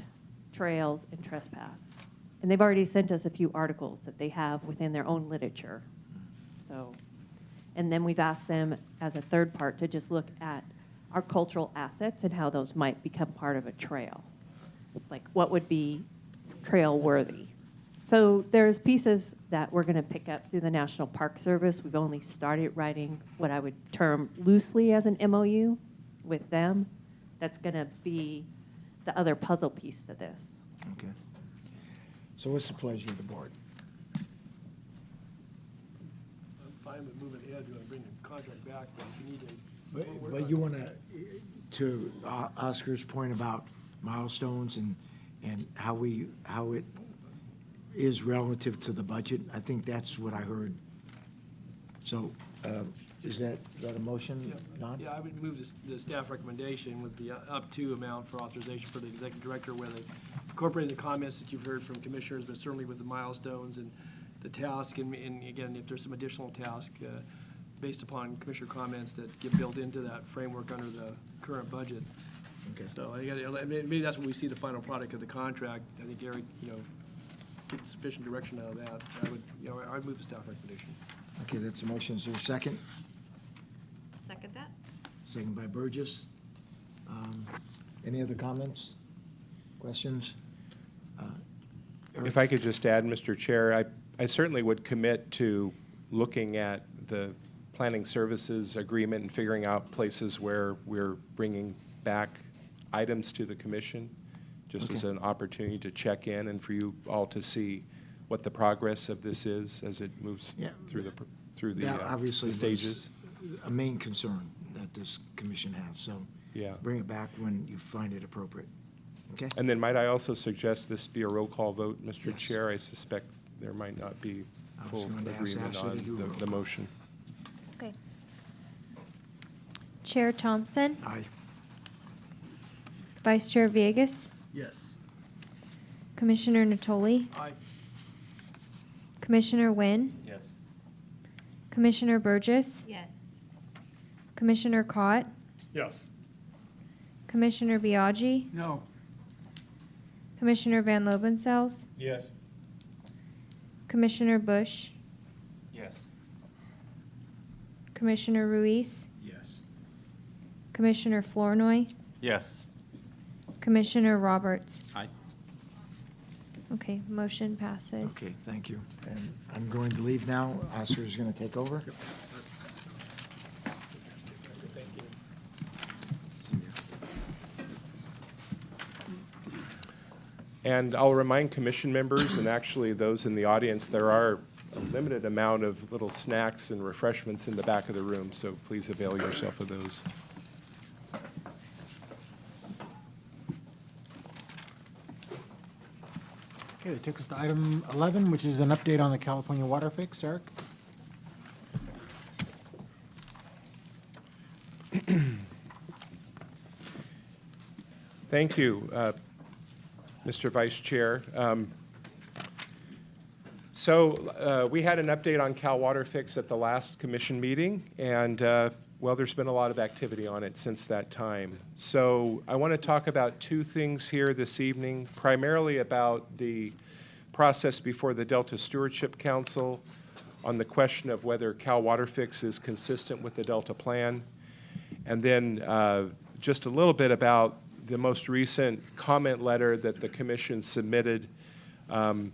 trails and trespass. And they've already sent us a few articles that they have within their own literature. So, and then we've asked them as a third part to just look at our cultural assets and how those might become part of a trail. Like what would be trail worthy. So there's pieces that we're going to pick up through the National Park Service. We've only started writing what I would term loosely as an MOU with them. That's going to be the other puzzle piece to this. Okay. So what's the pleasure of the board? I'm fine with moving ahead, you want to bring the contract back, but if you need to. But you want to Oscar's point about milestones and how it is relative to the budget, I think that's what I heard. So is that a motion, Don? Yeah, I would move the staff recommendation with the up to amount for authorization for the executive director, where they incorporated the comments that you've heard from commissioners, but certainly with the milestones and the task, and again, if there's some additional task based upon commissioner comments that get built into that framework under the current budget. Okay. So maybe that's when we see the final product of the contract. I think Eric, get sufficient direction out of that. I'd move the staff recommendation. Okay, that's a motion. Is there a second? Second that? Second by Burgess. Any other comments, questions? If I could just add, Mr. Chair, I certainly would commit to looking at the planning services agreement and figuring out places where we're bringing back items to the commission, just as an opportunity to check in and for you all to see what the progress of this is as it moves Yeah. through the That obviously the stages. was a main concern that this commission has, so Yeah. bring it back when you find it appropriate. Okay? And then might I also suggest this be a roll call vote, Mr. Yes. Chair? I suspect there might not be I was full going to ask agreement Ashley on to do a roll the call. motion. Okay. Chair Thompson, Aye. Vice Chair Villegas, Yes. Commissioner Natoli, Aye. Commissioner Wynn, Yes. Commissioner Burgess, Yes. Commissioner Cott, Yes. Commissioner Biaggi, No. Commissioner Van Lobenfels, Yes. Commissioner Bush, Yes. Commissioner Ruiz, Yes. Commissioner Flournoy, Yes. Commissioner Roberts. Aye. Okay, motion passes. Okay, thank you. And I'm going to leave now. Oscar's going to take over. See ya. And I'll remind commission members, and actually those in the audience, there are a limited amount of little snacks and refreshments in the back of the room, so please avail yourself of those. Okay, that takes us to item 11, which is an update on the California WaterFix. Eric? Thank you, Mr. Vice Chair. We had an update on Cal WaterFix at the last commission meeting, and well, there's been a lot of activity on it since that time. So I want to talk about two things here this evening, primarily about the process before the Delta Stewardship Council on the question of whether Cal WaterFix is consistent with the Delta Plan, and then just a little bit about the most recent comment letter that the Commission submitted on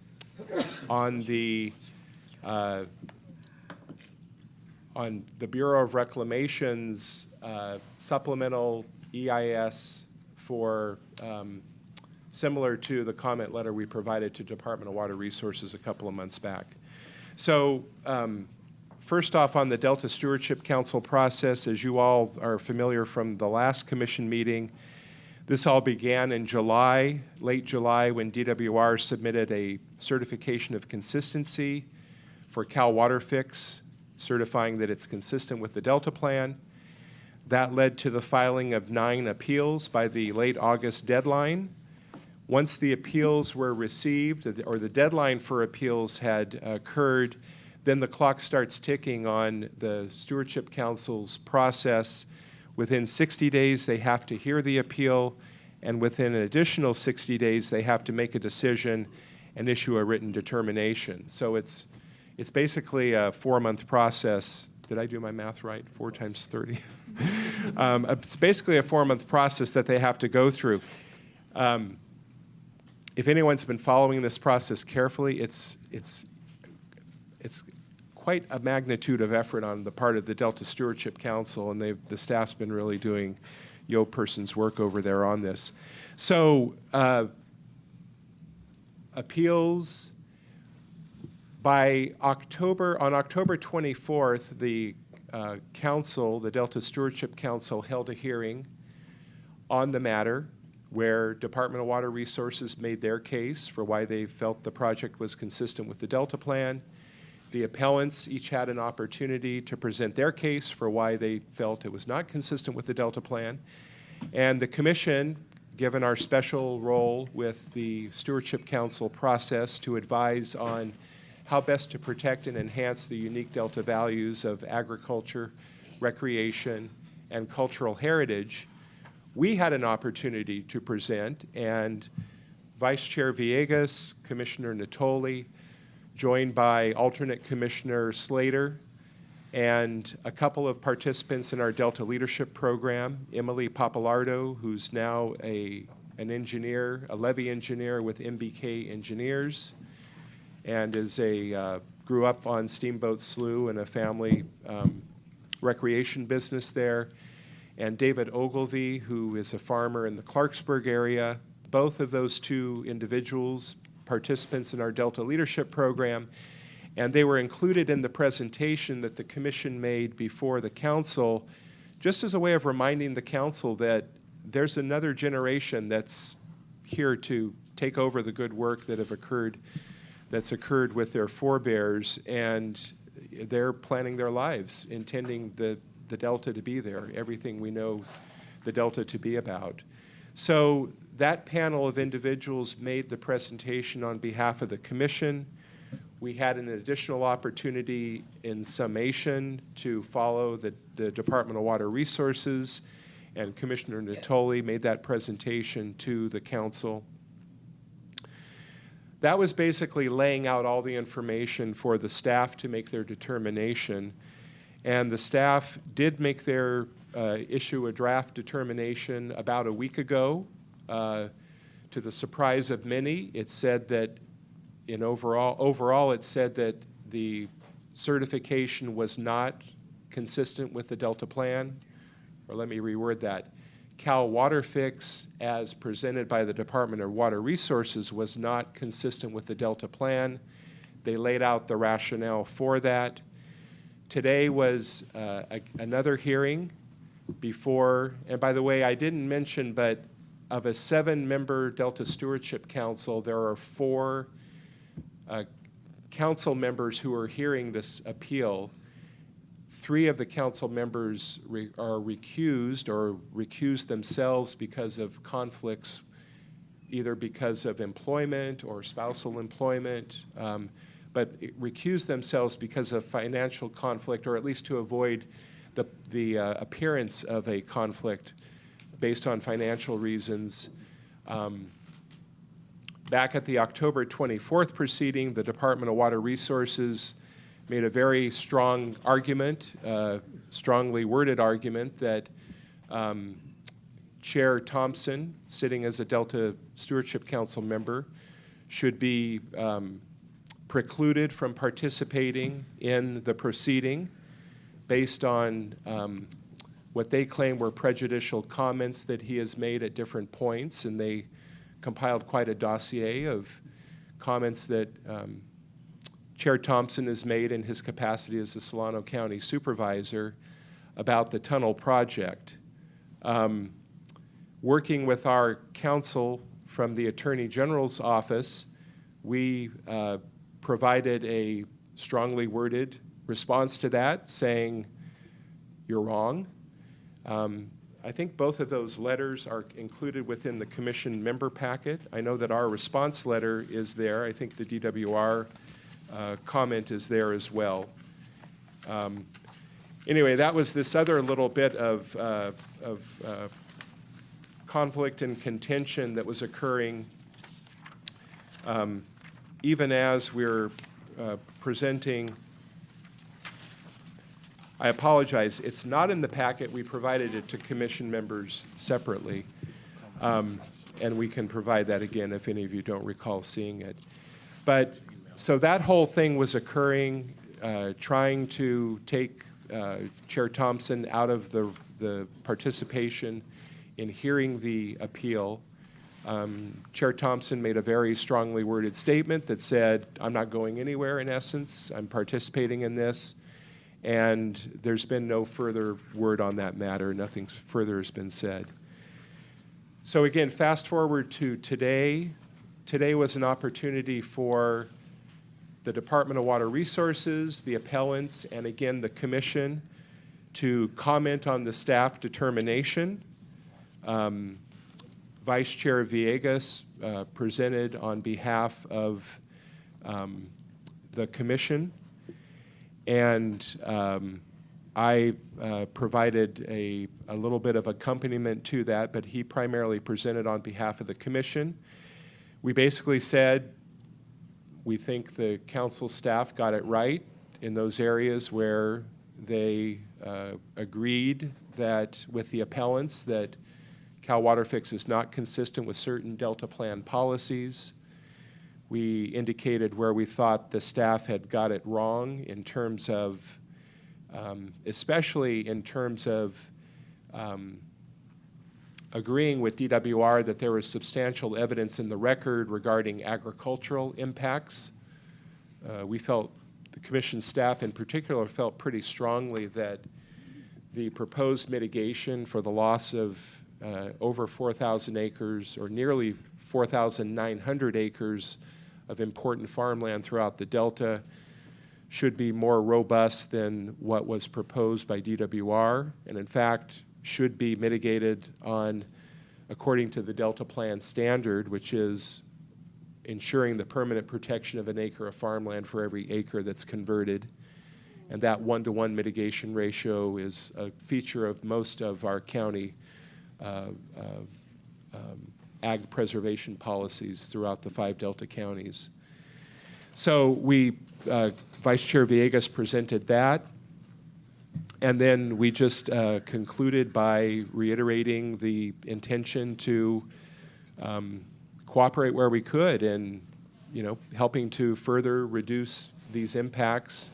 the Bureau of Reclamation's supplemental EIS for similar to the comment letter we provided to Department of Water Resources a couple of months back. So first off, on the Delta Stewardship Council process, as you all are familiar from the last commission meeting, this all began in July, late July, when DWR submitted a certification of consistency for Cal WaterFix, certifying that it's consistent with the Delta Plan. That led to the filing of 9 appeals by the late August deadline. Once the appeals were received, or the deadline for appeals had occurred, then the clock starts ticking on the Stewardship Council's process. Within 60 days, they have to hear the appeal, and within an additional 60 days, they have to make a decision and issue a written determination. So it's basically a 4-month process. Did I do my math right? 4 times 30. It's basically a 4-month process that they have to go through. If anyone's been following this process carefully, it's quite a magnitude of effort on the part of the Delta Stewardship Council, and the staff's been really doing person's work over there on this. So appeals, on October 24th, the council, the Delta Stewardship Council, held a hearing on the matter where Department of Water Resources made their case for why they felt the project was consistent with the Delta Plan. The appellants each had an opportunity to present their case for why they felt it was not consistent with the Delta Plan. And the Commission, given our special role with the Stewardship Council process to advise on how best to protect and enhance the unique Delta values of agriculture, recreation, and cultural heritage, we had an opportunity to present, and Vice Chair Villegas, Commissioner Natoli, joined by alternate Commissioner Slater, and a couple of participants in our Delta Leadership Program, Emily Papalardo, who's now an engineer, a levee engineer with MBK Engineers, and grew up on Steamboat Slough in a family recreation business there, and David Ogilvie, who is a farmer in the Clarksburg area. Both of those two individuals, participants in our Delta Leadership Program, and they were included in the presentation that the Commission made before the Council, just as a way of reminding the Council that there's another generation that's here to take over the good work that's occurred with their forebears, and they're planning their lives, intending the Delta to be there, everything we know the Delta to be about. So that panel of individuals made the presentation on behalf of the Commission. We had an additional opportunity in summation to follow the Department of Water Resources, and Commissioner Natoli made that presentation to the Council. That was basically laying out all the information for the staff to make their determination. And the staff did make their issue a draft determination about a week ago. To the surprise of many, it said that overall it said that the certification was not consistent with the Delta Plan. Or let me reword that. Cal WaterFix, as presented by the Department of Water Resources, was not consistent with the Delta Plan. They laid out the rationale for that. Today was another hearing before, and by the way, I didn't mention, but of a 7-member Delta Stewardship Council, there are 4 council members who are hearing this appeal. 3 of the council members are recused or recused themselves because of conflicts, either because of employment or spousal employment, but recuse themselves because of financial conflict, or at least to avoid the appearance of a conflict based on financial reasons. Back at the October 24th proceeding, the Department of Water Resources made a very strong argument, strongly worded argument, that Chair Thompson, sitting as a Delta Stewardship Council member, should be precluded from participating in the proceeding based on what they claim were prejudicial comments that he has made at different points, and they compiled quite a dossier of comments that Chair Thompson has made in his capacity as the Solano County Supervisor about the tunnel project. Working with our counsel from the Attorney General's office, we provided a strongly worded response to that, saying, "You're wrong." I think both of those letters are included within the commission member packet. I know that our response letter is there. I think the DWR comment is there as well. Anyway, that was this other little bit of conflict and contention that was occurring even as we're presenting. I apologize, it's not in the packet. We provided it to commission members separately. And we can provide that again if any of you don't recall seeing it. But so that whole thing was occurring, trying to take Chair Thompson out of the participation in hearing the appeal. Chair Thompson made a very strongly worded statement that said, "I'm not going anywhere, in essence. I'm participating in this." And there's been no further word on that matter. Nothing further has been said. So again, fast forward to today. Today was an opportunity for the Department of Water Resources, the appellants, and again, the commission to comment on the staff determination. Vice Chair Villegas presented on behalf of the commission. And I provided a little bit of accompaniment to that, but he primarily presented on behalf of the commission. We basically said, we think the council staff got it right in those areas where they agreed that with the appellants that Cal WaterFix is not consistent with certain Delta Plan policies. We indicated where we thought the staff had got it wrong in terms of, especially in terms of agreeing with DWR that there was substantial evidence in the record regarding agricultural impacts. We felt, the commission staff in particular, felt pretty strongly that the proposed mitigation for the loss of over 4,000 acres, or nearly 4,900 acres of important farmland throughout the Delta, should be more robust than what was proposed by DWR, and in fact should be mitigated on, according to the Delta Plan standard, which is ensuring the permanent protection of an acre of farmland for every acre that's converted. And that 1-to-1 mitigation ratio is a feature of most of our county ag preservation policies throughout the 5 Delta counties. So we, Vice Chair Villegas presented that, and then we just concluded by reiterating the intention to cooperate where we could and, helping to further reduce these impacts.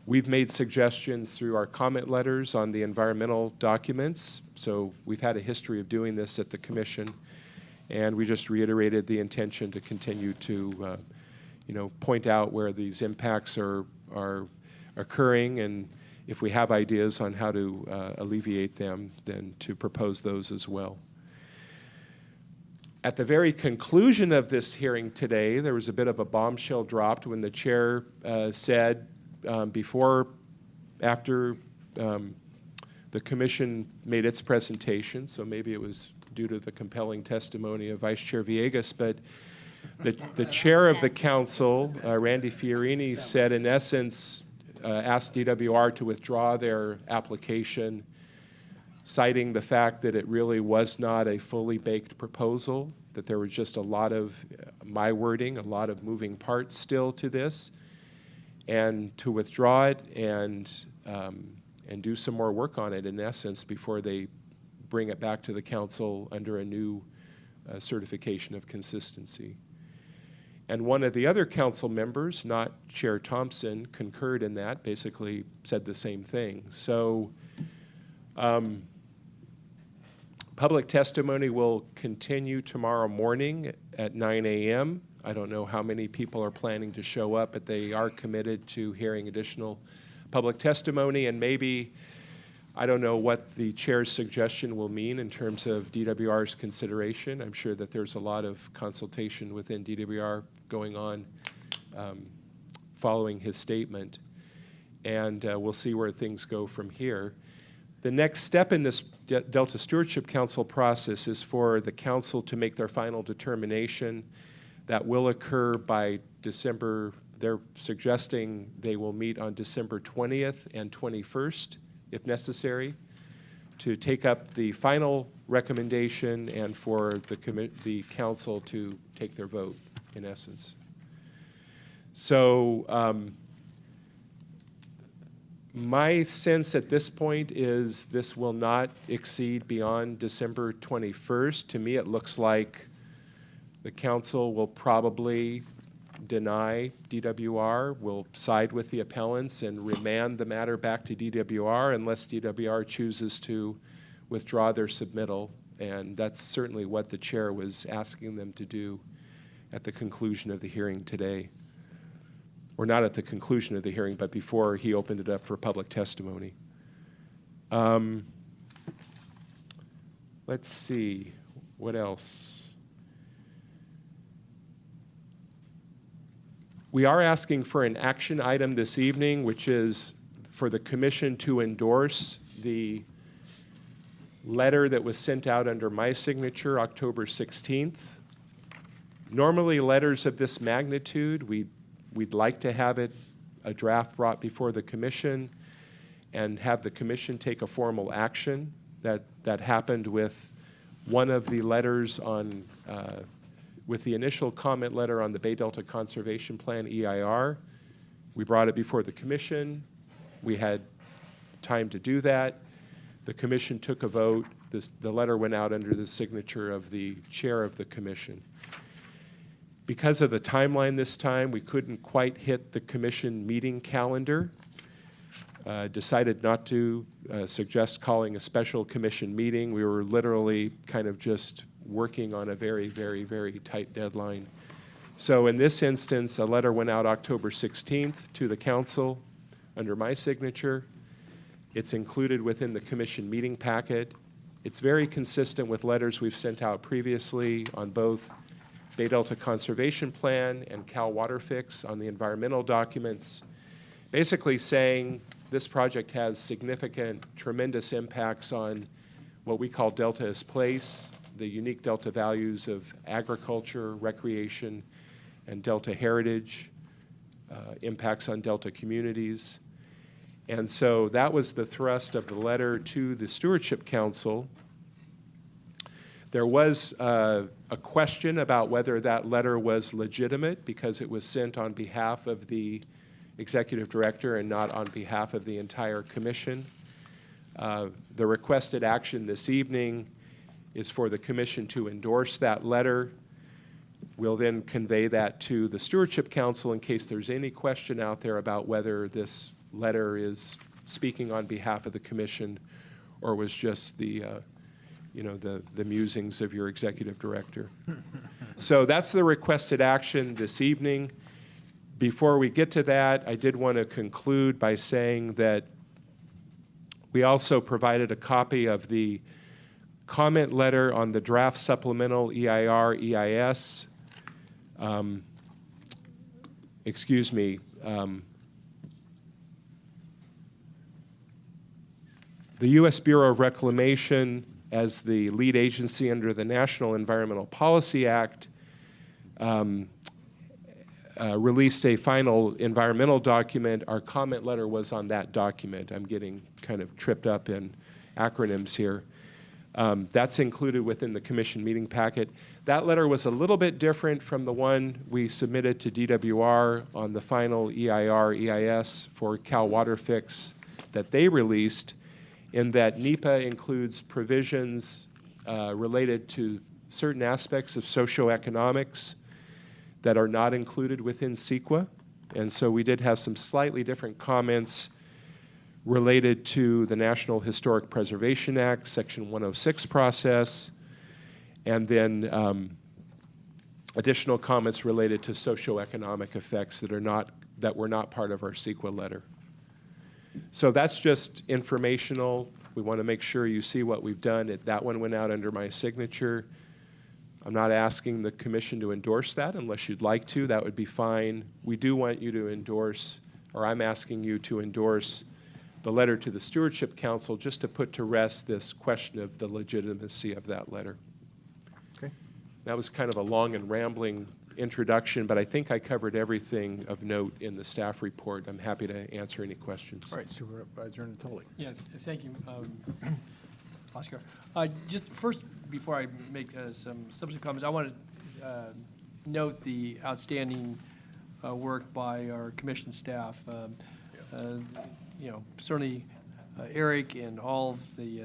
We've made suggestions through our comment letters on the environmental documents, so we've had a history of doing this at the commission. And we just reiterated the intention to continue to, point out where these impacts are occurring, and if we have ideas on how to alleviate them, then to propose those as well. At the very conclusion of this hearing today, there was a bit of a bombshell dropped when the chair said after the commission made its presentation, so maybe it was due to the compelling testimony of Vice Chair Villegas, but the chair of the council, Randy Fiorini, said in essence, asked DWR to withdraw their application, citing the fact that it really was not a fully baked proposal, that there was just a lot of, my wording, a lot of moving parts still to this, and to withdraw it and do some more work on it, in essence, before they bring it back to the council under a new certification of consistency. And one of the other council members, not Chair Thompson, concurred in that, basically said the same thing. So public testimony will continue tomorrow morning at 9 a.m. I don't know how many people are planning to show up, but they are committed to hearing additional public testimony, and maybe, I don't know what the chair's suggestion will mean in terms of DWR's consideration. I'm sure that there's a lot of consultation within DWR going on following his statement, and we'll see where things go from here. The next step in this Delta Stewardship Council process is for the council to make their final determination. That will occur by December. They're suggesting they will meet on December 20th and 21st, if necessary, to take up the final recommendation and for the council to take their vote, in essence. So my sense at this point is this will not exceed beyond December 21st. To me, it looks like the council will probably deny DWR, will side with the appellants and remand the matter back to DWR unless DWR chooses to withdraw their submittal. And that's certainly what the chair was asking them to do at the conclusion of the hearing today. Or not at the conclusion of the hearing, but before he opened it up for public testimony. Let's see, what else? We are asking for an action item this evening, which is for the commission to endorse the letter that was sent out under my signature October 16th. Normally, letters of this magnitude, we'd like to have a draft brought before the commission and have the commission take a formal action. That happened with one of the letters on with the initial comment letter on the Bay Delta Conservation Plan, EIR. We brought it before the commission. We had time to do that. The commission took a vote. The letter went out under the signature of the chair of the commission. Because of the timeline this time, we couldn't quite hit the commission meeting calendar. Decided not to suggest calling a special commission meeting. We were literally kind of just working on a very, very, very tight deadline. So in this instance, a letter went out October 16th to the council under my signature. It's included within the commission meeting packet. It's very consistent with letters we've sent out previously on both Bay Delta Conservation Plan and CA WaterFix on the environmental documents, basically saying this project has significant, tremendous impacts on what we call Delta as place, the unique Delta values of agriculture, recreation, and Delta heritage, impacts on Delta communities. And so that was the thrust of the letter to the Stewardship Council. There was a question about whether that letter was legitimate because it was sent on behalf of the Executive Director and not on behalf of the entire Commission. The requested action this evening is for the Commission to endorse that letter. We'll then convey that to the Stewardship Council in case there's any question out there about whether this letter is speaking on behalf of the Commission or was just the musings of your Executive Director. So that's the requested action this evening. Before we get to that, I did want to conclude by saying that we also provided a copy of the comment letter on the draft supplemental EIR, EIS. Excuse me. The U.S. Bureau of Reclamation, as the lead agency under the National Environmental Policy Act, released a final environmental document. Our comment letter was on that document. I'm getting kind of tripped up in acronyms here. That's included within the commission meeting packet. That letter was a little bit different from the one we submitted to DWR on the final EIR, EIS for Cal WaterFix that they released, in that NEPA includes provisions related to certain aspects of socioeconomics that are not included within CEQA. And so we did have some slightly different comments related to the National Historic Preservation Act, Section 106 process, and then additional comments related to socioeconomic effects that were not part of our CEQA letter. So that's just informational. We want to make sure you see what we've done. That one went out under my signature. I'm not asking the commission to endorse that unless you'd like to. That would be fine. We do want you to endorse, or I'm asking you to endorse the letter to the Stewardship Council just to put to rest this question of the legitimacy of that letter. Okay. That was kind of a long and rambling introduction, but I think I covered everything of note in the staff report. I'm happy to answer any questions. All right, Supervisor Natoli. Yeah, thank you, Oscar. Just first, before I make some substantive comments, I want to note the outstanding work by our commission staff. Certainly Erik and all of the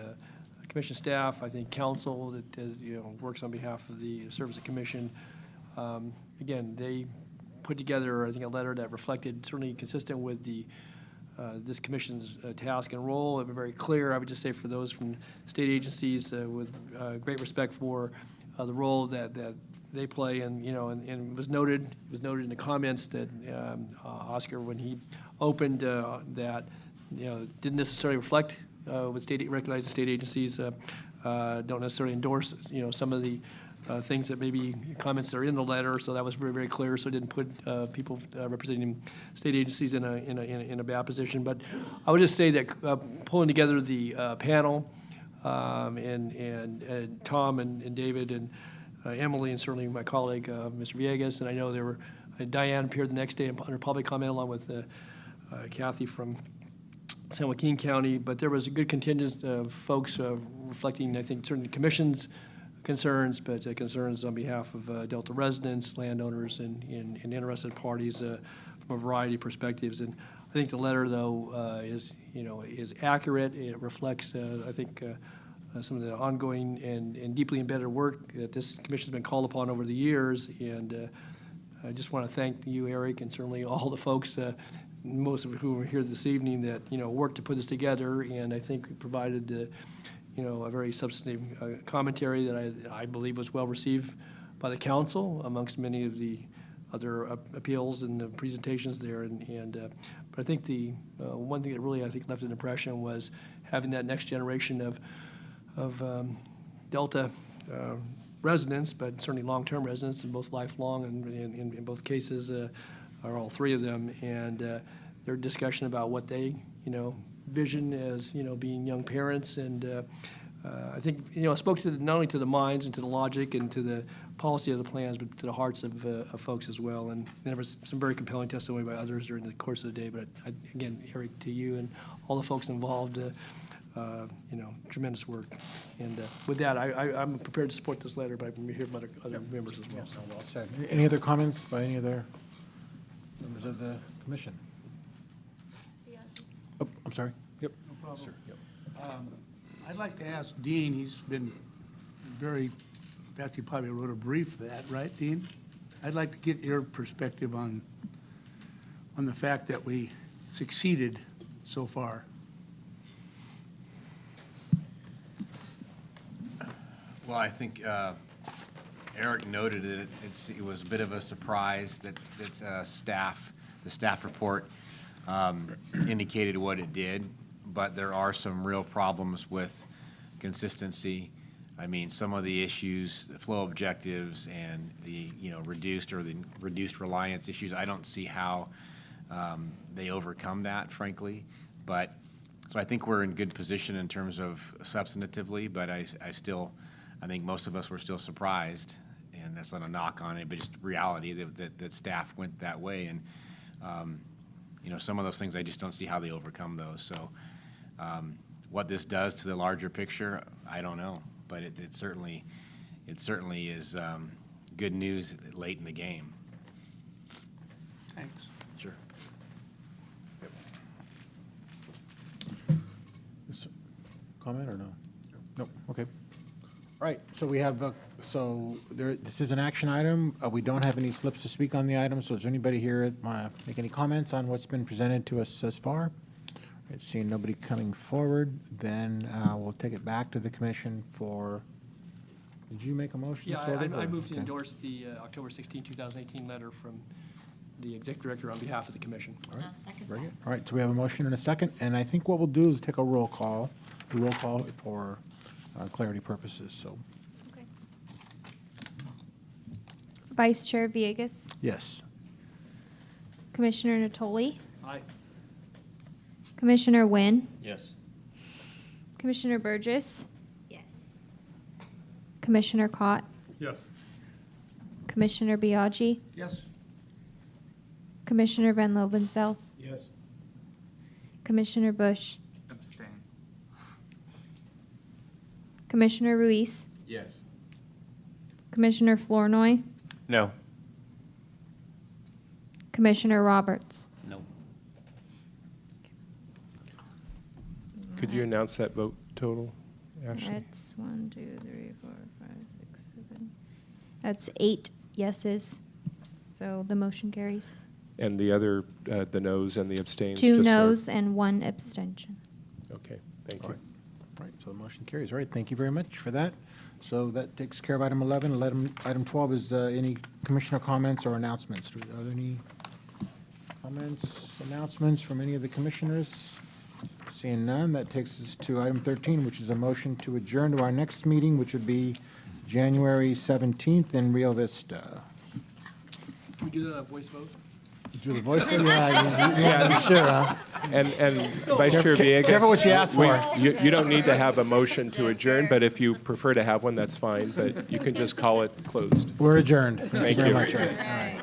commission staff, I think council that works on behalf of the Service of Commission. Again, they put together, I think, a letter that reflected, certainly consistent with the this commission's task and role. It was very clear, I would just say, for those from state agencies with great respect for the role that they play, and and it was noted in the comments that Oscar, when he opened, that didn't necessarily reflect what recognized state agencies don't necessarily endorse some of the things that maybe comments that are in the letter. So that was very, very clear. So it didn't put people representing state agencies in a bad position. But I would just say that pulling together the panel and Tom and David and Emily, and certainly my colleague Mr. Villegas, and I know there were Diane appeared the next day under public comment along with Kathy from San Joaquin County. But there was a good contingent of folks reflecting, I think, certainly the commission's concerns, but concerns on behalf of Delta residents, landowners, and interested parties from a variety of perspectives. And I think the letter, though, is accurate. It reflects, I think, some of the ongoing and deeply embedded work that this commission has been called upon over the years. And I just want to thank you, Erik, and certainly all the folks, most of who are here this evening, that worked to put this together. And I think provided a very substantive commentary that I believe was well received by the council amongst many of the other appeals and the presentations there. But I think the one thing that really, I think, left an impression was having that next generation of Delta residents, but certainly long-term residents, and both lifelong, and in both cases, are all three of them, and their discussion about what they, vision as being young parents. And I think it spoke to not only to the minds and to the logic and to the policy of the plans, but to the hearts of folks as well. And there was some very compelling testimony by others during the course of the day. But again, Erik, to you and all the folks involved, tremendous work. And with that, I'm prepared to support this letter, but I'm here from other members as well. So well said. Any other comments by any other members of the commission? Oh, I'm sorry. Yep. No problem. Sir, yep. I'd like to ask Dean, he's been very, in fact, he probably wrote a brief for that, right, Dean? I'd like to get your perspective on the fact that we succeeded so far. Well, I think Erik noted it. It was a bit of a surprise that the staff report indicated what it did, but there are some real problems with consistency. I mean, some of the issues, the flow objectives and the, reduced reliance issues, I don't see how they overcome that, frankly. But, so I think we're in good position in terms of substantively, but I think most of us were still surprised, and that's not a knock on it, but just reality that staff went that way. And, some of those things, I just don't see how they overcome those. So what this does to the larger picture, I don't know. But it certainly is good news late in the game. Thanks. Sure. Comment or no? Nope, okay. All right, so we have, this is an action item. We don't have any slips to speak on the item, so is there anybody here want to make any comments on what's been presented to us thus far? All right, seeing nobody coming forward, then we'll take it back to the commission for, did you make a motion? Yeah, sort of, I or- moved to okay. endorse the October 16, 2018 letter from the Executive Director on behalf of the Commission. All right, I'll second very that. good. All right, so we have a motion and a second, and I think what we'll do is take a roll call for clarity purposes, so, Okay. Vice Chair Villegas, yes. Commissioner Natoli, Aye. Commissioner Wynn, Yes. Commissioner Burgess, Yes. Commissioner Cott, Yes. Commissioner Biaggi, Yes. Commissioner Van Lobenzels, Yes. Commissioner Bush, Abstain. Commissioner Ruiz, Yes. Commissioner Flournoy, No. Commissioner Roberts. No. Could you announce that vote total, Ashley? That's 1, 2, 3, 4, 5, 6, 7. That's 8 yeses. So the motion carries. And the other, the noes and the abstains? 2 just so- noes and 1 abstention. Okay, thank All you. right. All right, so the motion carries. All right, thank you very much for that. So that takes care of item 11. Item 12 is any commissioner comments or announcements. Are there any comments, announcements from any of the commissioners? Seeing none, that takes us to item 13, which is a motion to adjourn to our next meeting, which would be January 17th in Rio Vista. Can we do that on voice vote? Do the voice vote? Yeah, you sure, huh? And Vice Chair Villegas. Careful what you ask for. You don't need to have a motion to adjourn, but if you prefer to have one, that's fine, but you can just call it closed. We're adjourned. Thank you Thank very you. much. All right.